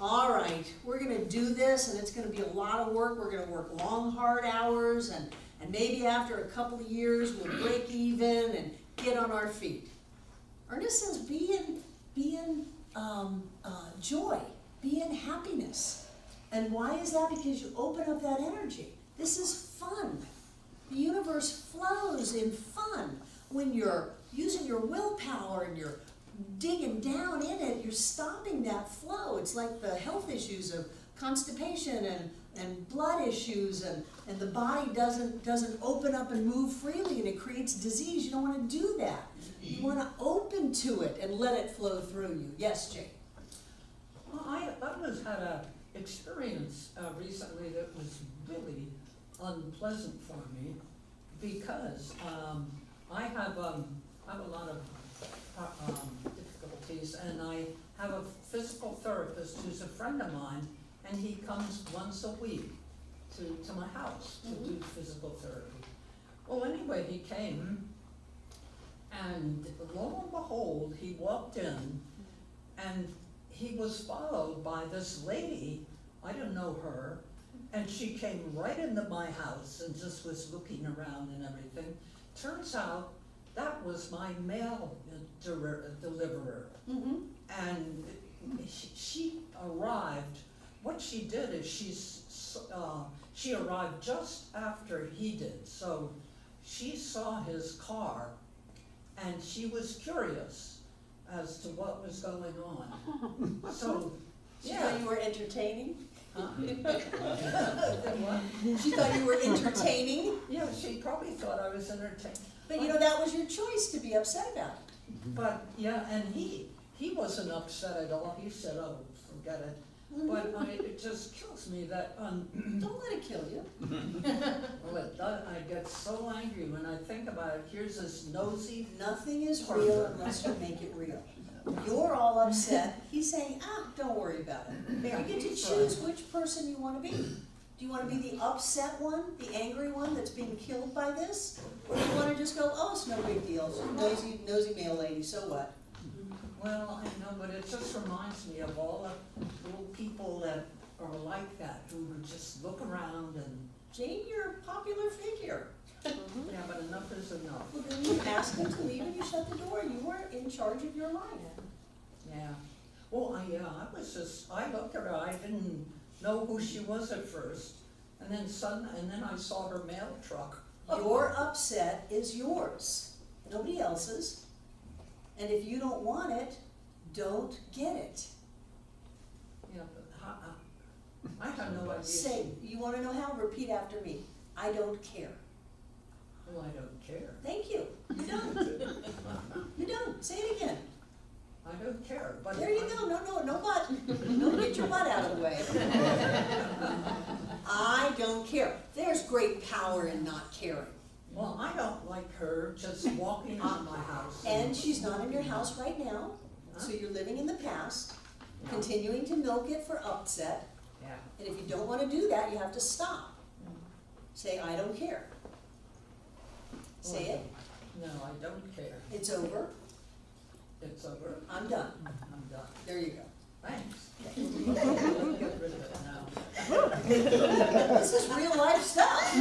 all right, we're going to do this and it's going to be a lot of work. We're going to work long, hard hours and maybe after a couple of years we'll break even and get on our feet. Ernest says be in joy, be in happiness. And why is that? Because you open up that energy. This is fun. The universe flows in fun. When you're using your willpower and you're digging down in it, you're stopping that flow. It's like the health issues of constipation and blood issues and the body doesn't open up and move freely and it creates disease. You don't want to do that. You want to open to it and let it flow through you. Yes, Jay? Well, I had an experience recently that was really unpleasant for me because I have a lot of difficulties, and I have a physical therapist who's a friend of mine, and he comes once a week to my house to do physical therapy. Well, anyway, he came, and lo and behold, he walked in, and he was followed by this lady. I didn't know her, and she came right into my house and just was looking around and everything. Turns out that was my mail deliverer. Mm-hmm. And she arrived. What she did is she arrived just after he did. So she saw his car and she was curious as to what was going on. So, She yeah. thought you were entertaining? Huh? What? She thought you were entertaining? Yeah, she probably thought I was entertaining. But you know, that was your choice to be upset about it. But, yeah, and he wasn't upset at all. He said, oh, forget it. But it just kills me that, Don't let it kill you. well, it does, I get so angry when I think about it. Here's this nosy, Nothing is real unless you make it real. You're all upset, he's saying, don't worry about it. You get to choose which person you wanna be. Do you wanna be the upset one, the angry one that's being killed by this? Or do you wanna just go, oh, it's no big deal, nosy male lady, so what? well, I know, but it just reminds me of all the little people that are like that, who would just look around and, Jane, you're a popular figure. yeah, but enough is enough. Well, then you asked him to leave and you shut the door, you were in charge of your life. Yeah. Well, I looked at her, I didn't know who she was at first, and then I saw her mail truck. Your upset is yours, nobody else's. And if you don't want it, don't get it. Yeah, but I have no idea. Say, you wanna know how? Repeat after me. I don't care. Well, I don't care. Thank you. You don't. You don't. Say it again. I don't care, but. There you go. No butt. No, get your butt out of the way. I don't care. There's great power in not caring. Well, I don't like her just walking into my house. And she's not in your house right now, so you're living in the past, continuing to milk it for upset. Yeah. And if you don't wanna do that, you have to stop. Say, I don't care. Say it. No, I don't care. It's over. It's over. I'm done. I'm done. There you go. Thanks. Get rid of it now. This is real life stuff.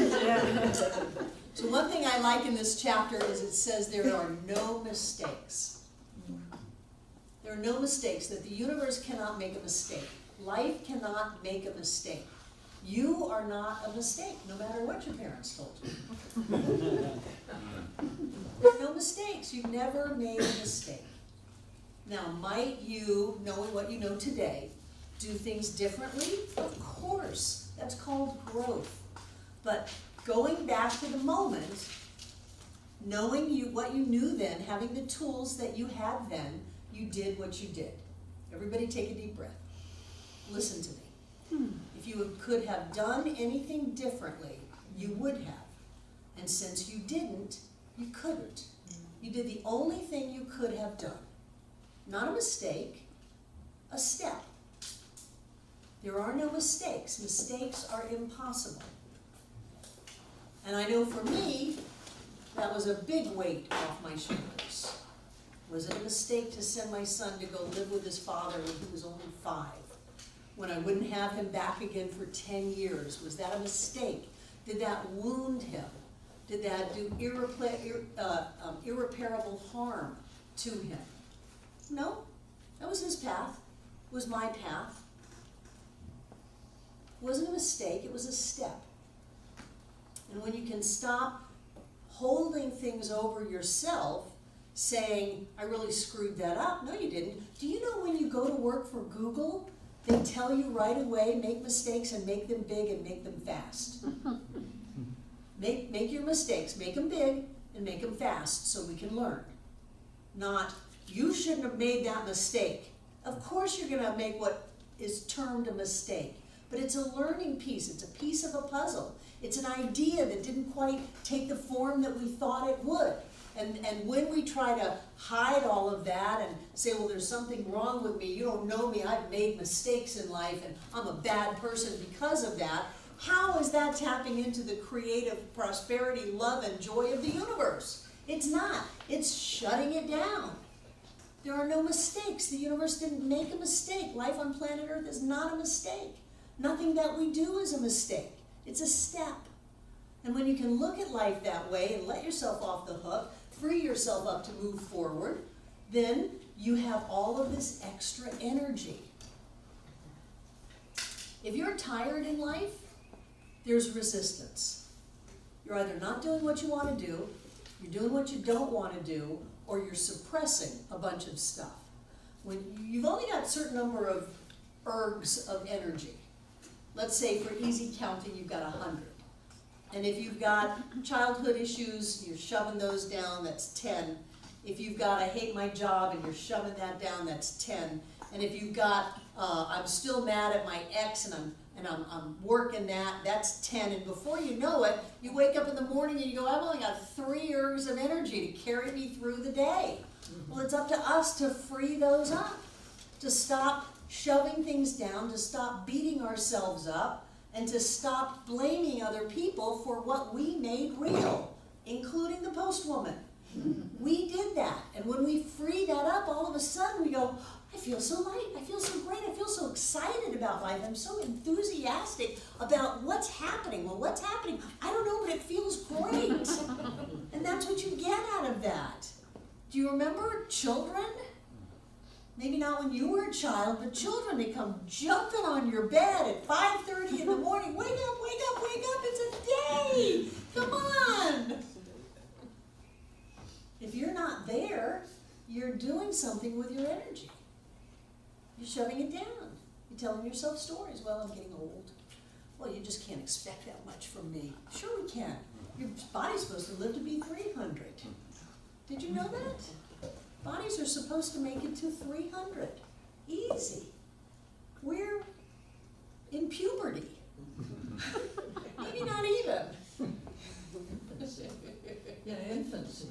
So one thing I like in this chapter is it says there are no mistakes. There are no mistakes, that the universe cannot make a mistake. Life cannot make a mistake. You are not a mistake, no matter what your parents told you. There are no mistakes. You've never made a mistake. Now, might you, knowing what you know today, do things differently? Of course. That's called growth. But going back to the moment, knowing what you knew then, having the tools that you had then, you did what you did. Everybody take a deep breath. Listen to me. If you could have done anything differently, you would have. And since you didn't, you couldn't. You did the only thing you could have done. Not a mistake, a step. There are no mistakes. Mistakes are impossible. And I know for me, that was a big weight off my shoulders. Was it a mistake to send my son to go live with his father when he was only 5? When I wouldn't have him back again for 10 years? Was that a mistake? Did that wound him? Did that do irreparable harm to him? No, that was his path. It was my path. It wasn't a mistake, it was a step. And when you can stop holding things over yourself, saying, I really screwed that up. No, you didn't. Do you know when you go to work for Google, they tell you right away, make mistakes and make them big and make them fast. Make your mistakes, make them big and make them fast so we can learn. Not, you shouldn't have made that mistake. Of course you're gonna make what is termed a mistake, but it's a learning piece, it's a piece of a puzzle. It's an idea that didn't quite take the form that we thought it would. And when we try to hide all of that and say, well, there's something wrong with me, you don't know me, I've made mistakes in life and I'm a bad person because of that, how is that tapping into the creative prosperity, love, and joy of the universe? It's not. It's shutting it down. There are no mistakes. The universe didn't make a mistake. Life on planet Earth is not a mistake. Nothing that we do is a mistake. It's a step. And when you can look at life that way and let yourself off the hook, free yourself up to move forward, then you have all of this extra energy. If you're tired in life, there's resistance. You're either not doing what you want to do, you're doing what you don't want to do, or you're suppressing a bunch of stuff. When you've only got a certain number of ergs of energy. Let's say for easy counting, you've got 100. And if you've got childhood issues, you're shoving those down, that's 10. If you've got I hate my job and you're shoving that down, that's 10. And if you've got I'm still mad at my ex and I'm working that, that's 10. And before you know it, you wake up in the morning and you go, I've only got 3 ergs of energy to carry me through the day. Well, it's up to us to free those up, to stop shoving things down, to stop beating ourselves up, and to stop blaming other people for what we made real, including the postwoman. We did that, and when we free that up, all of a sudden we go, I feel so light, I feel so great, I feel so excited about life, I'm so enthusiastic about what's happening. Well, what's happening? I don't know, but it feels great. And that's what you get out of that. Do you remember children? Maybe not when you were a child, but children, they come jumping on your bed at 5:30 in the morning. Wake up, wake up, wake up, it's a day. Come on. If you're not there, you're doing something with your energy. You're shoving it down. You're telling yourself stories. Well, I'm getting old. Well, you just can't expect that much from me. Sure we can. Your body's supposed to live to be 300. Did you know that? Bodies are supposed to make it to 300. Easy. We're in puberty. Maybe not even. Yeah, infancy.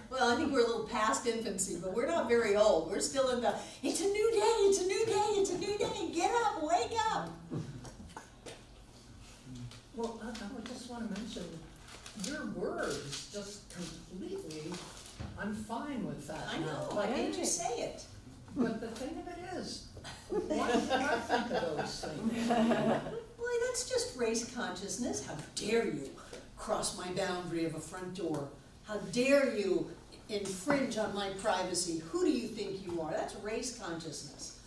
Well, I think we're a little past infancy, but we're not very old. We're still in the, it's a new day, it's a new day, it's a new day. Get up, wake up. Well, I just want to mention, your words just completely, I'm fine with that I now. know, why didn't you say it? But the thing of it is, why did I think of those things? Well, that's just race consciousness. How dare you cross my boundary of a front door? How dare you infringe on my privacy? Who do you think you are? That's race consciousness.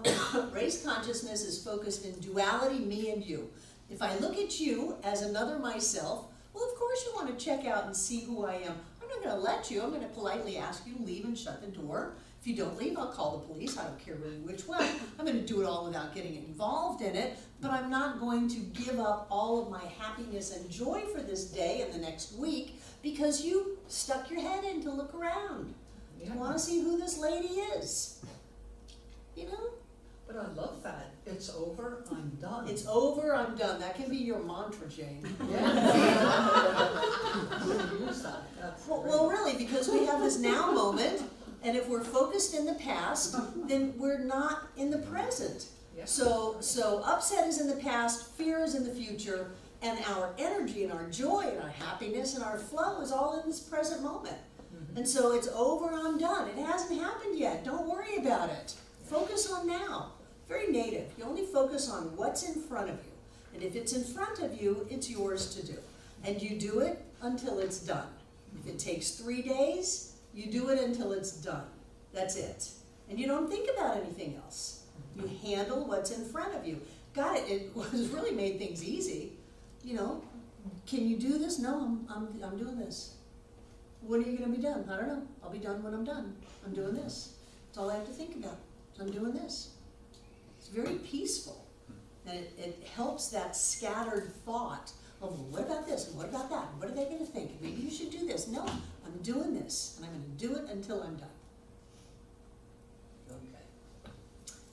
Oh, Race consciousness is focused in duality, me and you. If I look at you as another myself, well, of course you want to check out and see who I am. I'm not going to let you. I'm going to politely ask you to leave and shut the door. If you don't leave, I'll call the police. I don't care really which way. I'm going to do it all without getting involved in it, but I'm not going to give up all of my happiness and joy for this day and the next week because you stuck your head in to look around. yeah. You want to see who this lady is. You know? But I love that. It's over, I'm done. It's over, I'm done. That can be your mantra, Jane. Yeah. Use that. That's great. Well, really, because we have this now moment, and if we're focused in the past, then we're not in the present. Yeah. So upset is in the past, fear is in the future, and our energy and our joy and our happiness and our flow is all in this present moment. And so it's over, I'm done. It hasn't happened yet. Don't worry about it. Focus on now. Very native. You only focus on what's in front of you. And if it's in front of you, it's yours to do. And you do it until it's done. If it takes 3 days, you do it until it's done. That's it. And you don't think about anything else. You handle what's in front of you. Got it. It was really made things easy. You know, can you do this? No, I'm doing this. When are you going to be done? I don't know. I'll be done when I'm done. I'm doing this. That's all I have to think about. I'm doing this. It's very peaceful. And it helps that scattered thought of, well, what about this? And what about that? And what are they going to think? Maybe you should do this. No, I'm doing this. And I'm going to do it until I'm done. Okay.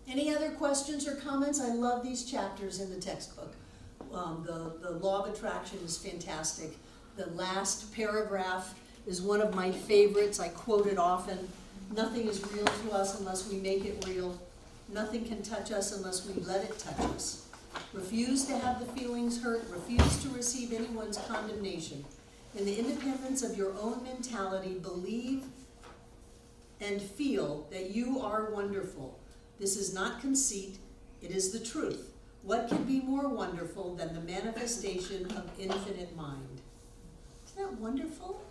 Any other questions or comments? I love these chapters in the textbook. The law of attraction is fantastic. The last paragraph is one of my favorites. I quote it often. Nothing is real to us unless we make it real. Nothing can touch us unless we let it touch us. Refuse to have the feelings hurt. Refuse to receive anyone's condemnation. In the independence of your own mentality, believe and feel that you are wonderful. This is not conceit. It is the truth. What can be more wonderful than the manifestation of infinite mind? Isn't that wonderful?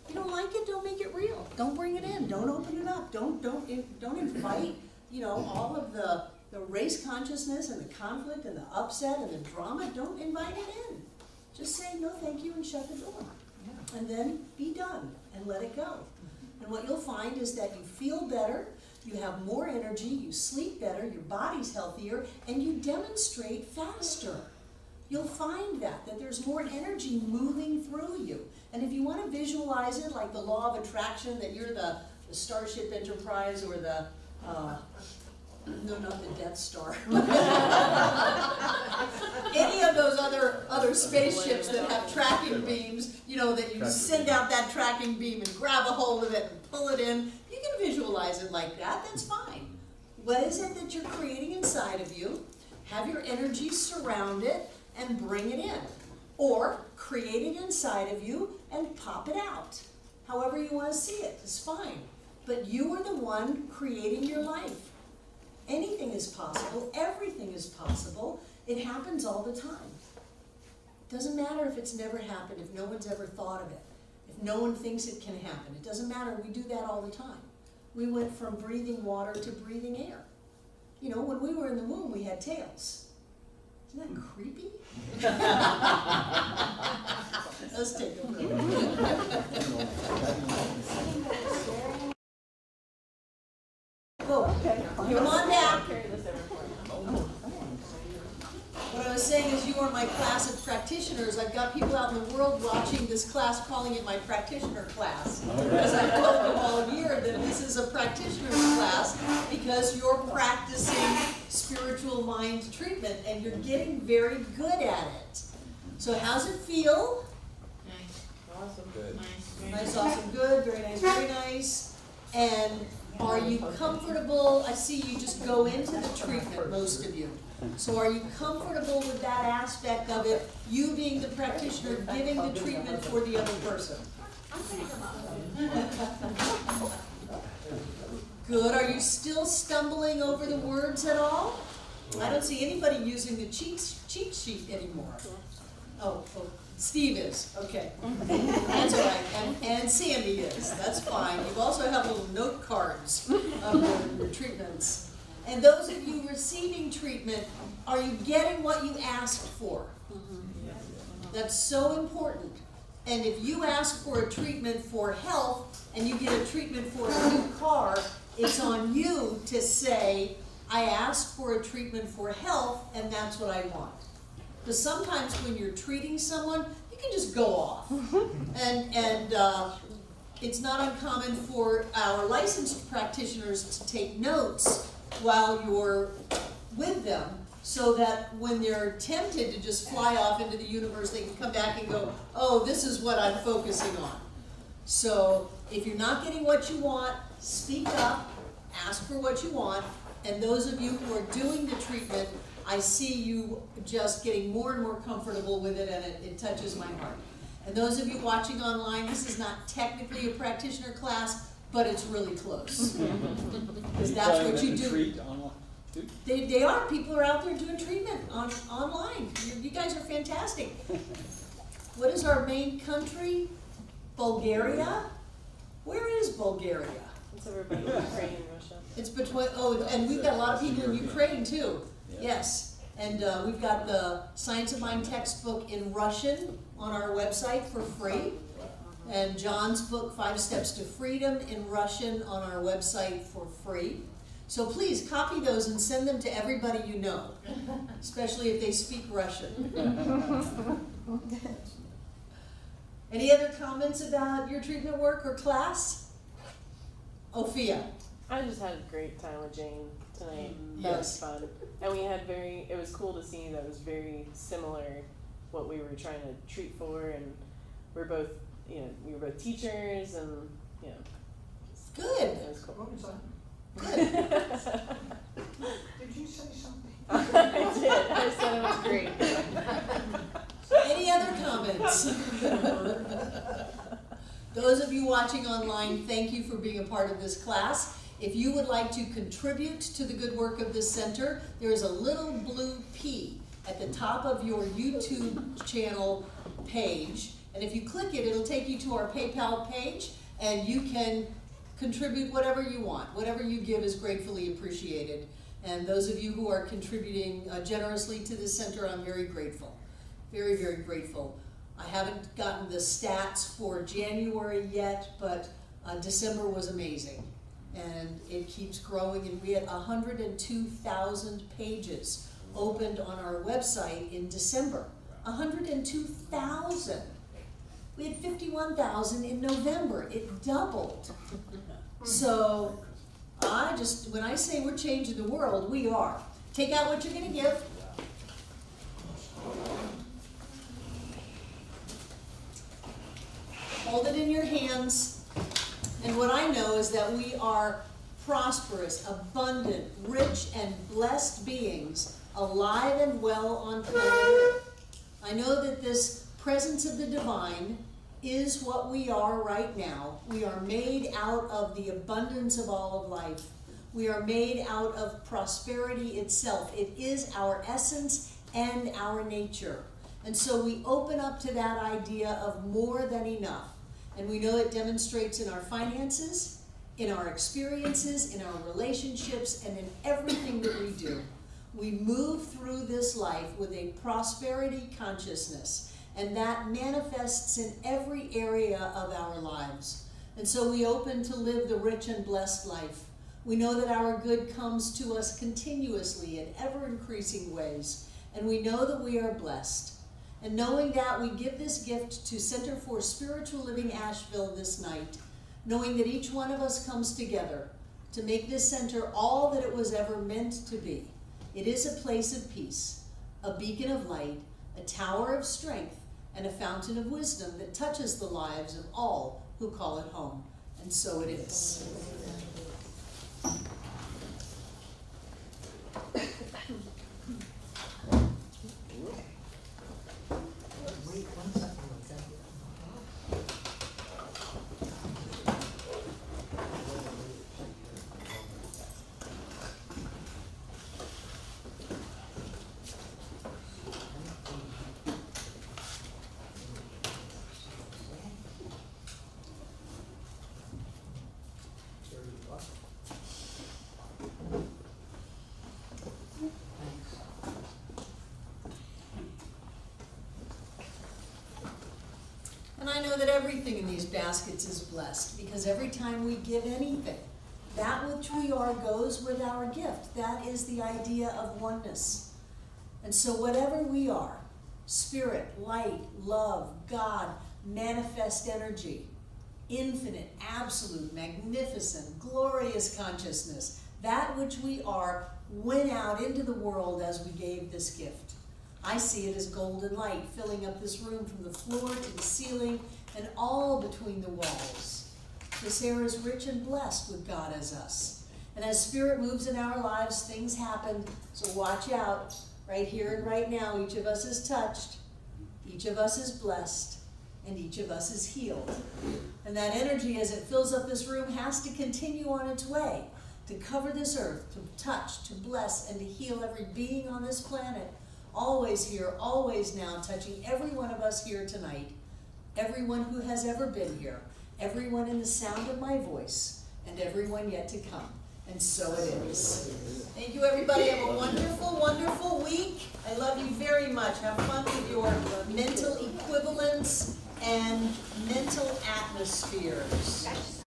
If you don't like it, don't make it real. Don't bring it in. Don't open it up. Don't invite, all of the race consciousness and the conflict and the upset and the drama. Don't invite it in. Just say no thank you and shut the door. Yeah. And then be done and let it go. And what you'll find is that you feel better, you have more energy, you sleep better, your body's healthier, and you demonstrate faster. You'll find that there's more energy moving through you. And if you want to visualize it like the law of attraction, that you're the Starship Enterprise or the, no, not the Death Star. Any of those other spaceships that have tracking beams, you know, that you send out that tracking beam and grab a hold of it and pull it in. You can visualize it like that, that's fine. What is it that you're creating inside of you? Have your energy surround it and bring it in. Or create it inside of you and pop it out. However you want to see it, it's fine. But you are the one creating your life. Anything is possible, everything is possible. It happens all the time. Doesn't matter if it's never happened, if no one's ever thought of it, if no one thinks it can happen. It doesn't matter, we do that all the time. We went from breathing water to breathing air. You know, when we were in the womb, we had tails. Isn't that creepy? Let's take a break. Go. Come on down. Carry this over for me. What I was saying is you are my class of practitioners. I've got people out in the world watching this class, calling it my practitioner class. Because I've told them all year that this is a practitioner's class because you're practicing spiritual mind treatment and you're getting very good at it. So how's it feel? Nice, Awesome. Good. nice, very Nice, nice. awesome, good, very nice, very nice. And are you comfortable? I see you just go into the treatment, most of you. So are you comfortable with that aspect of it, you being the practitioner, giving the treatment for the other person? Good, are you still stumbling over the words at all? I don't see anybody using the cheat sheet anymore. Oh, Steve is, okay. That's all right, and Sandy is, that's fine. You also have little note cards of your treatments. And those of you receiving treatment, are you getting what you asked for? That's so important. And if you ask for a treatment for health and you get a treatment for a new car, it's on you to say, I asked for a treatment for health and that's what I want. Because sometimes when you're treating someone, you can just go off. And it's not uncommon for our licensed practitioners to take notes while you're with them so that when they're tempted to just fly off into the universe, they can come back and go, oh, this is what I'm focusing on. So if you're not getting what you want, speak up, ask for what you want, and those of you who are doing the treatment, I see you just getting more and more comfortable with it, and it touches my heart. And those of you watching online, this is not technically a practitioner class, but it's really close. Because that's what you do. Treat online, too? They are. People are out there doing treatment online. You guys are fantastic. What is our main country? Bulgaria? Where is Bulgaria? It's over by Ukraine and Russia. It's between, and we've got a lot of people in Ukraine too. Yes. And we've got the Science of Mind textbook in Russian on our website for free. And John's book, 5 Steps to Freedom, in Russian on our website for free. So please copy those and send them to everybody you know, especially if they speak Russian. Any other comments about your treatment work or class? Ophia. I just had a great time with Jane tonight. That was Yes. fun. And we had it was cool to see that it was very similar what we were trying to treat for, and we were both teachers, and Good. it was cool. What was that? Good. Did you say something? I did. I said it was great. Any other comments? Those of you watching online, thank you for being a part of this class. If you would like to contribute to the good work of this center, there is a little blue P at the top of your YouTube channel page. And if you click it, it'll take you to our PayPal page, and you can contribute whatever you want. Whatever you give is gratefully appreciated. And those of you who are contributing generously to this center, I'm very grateful. Very, very grateful. I haven't gotten the stats for January yet, but December was amazing, and it keeps growing, and we had 102,000 pages opened on our website in December. 102,000. We had 51,000 in November. It doubled. So when I say we're changing the world, we are. Take out what you're gonna give. Hold it in your hands. And what I know is that we are prosperous, abundant, rich, and blessed beings, alive and well on planet Earth. I know that this presence of the divine is what we are right now. We are made out of the abundance of all of life. We are made out of prosperity itself. It is our essence and our nature. And so we open up to that idea of more than enough. And we know it demonstrates in our finances, in our experiences, in our relationships, and in everything that we do. We move through this life with a prosperity consciousness, and that manifests in every area of our lives. And so we open to live the rich and blessed life. We know that our good comes to us continuously in ever-increasing ways, and we know that we are blessed. And knowing that, we give this gift to Center for Spiritual Living Asheville this night, knowing that each one of us comes together to make this center all that it was ever meant to be. It is a place of peace, a beacon of light, a tower of strength, and a fountain of wisdom that touches the lives of all who call it home. And so it is. Wait 1 second, okay? And I know that everything in these baskets is blessed, because every time we give anything, that which we are goes with our gift. That is the idea of oneness. And so whatever we are, spirit, light, love, God, manifest energy, infinite, absolute, magnificent, glorious consciousness, that which we are went out into the world as we gave this gift. I see it as golden light filling up this room from the floor to the ceiling and all between the walls. This air is rich and blessed with God as us. And as Spirit moves in our lives, things happen, so watch out. Right here and right now, each of us is touched, each of us is blessed, and each of us is healed. And that energy, as it fills up this room, has to continue on its way to cover this earth, to touch, to bless, and to heal every being on this planet. Always here, always now, touching every one of us here tonight, everyone who has ever been here, everyone in the sound of my voice, and everyone yet to come. And so it is. Thank you, everybody. Have a wonderful, wonderful week. I love you very much. Have fun with your mental equivalents and mental atmospheres.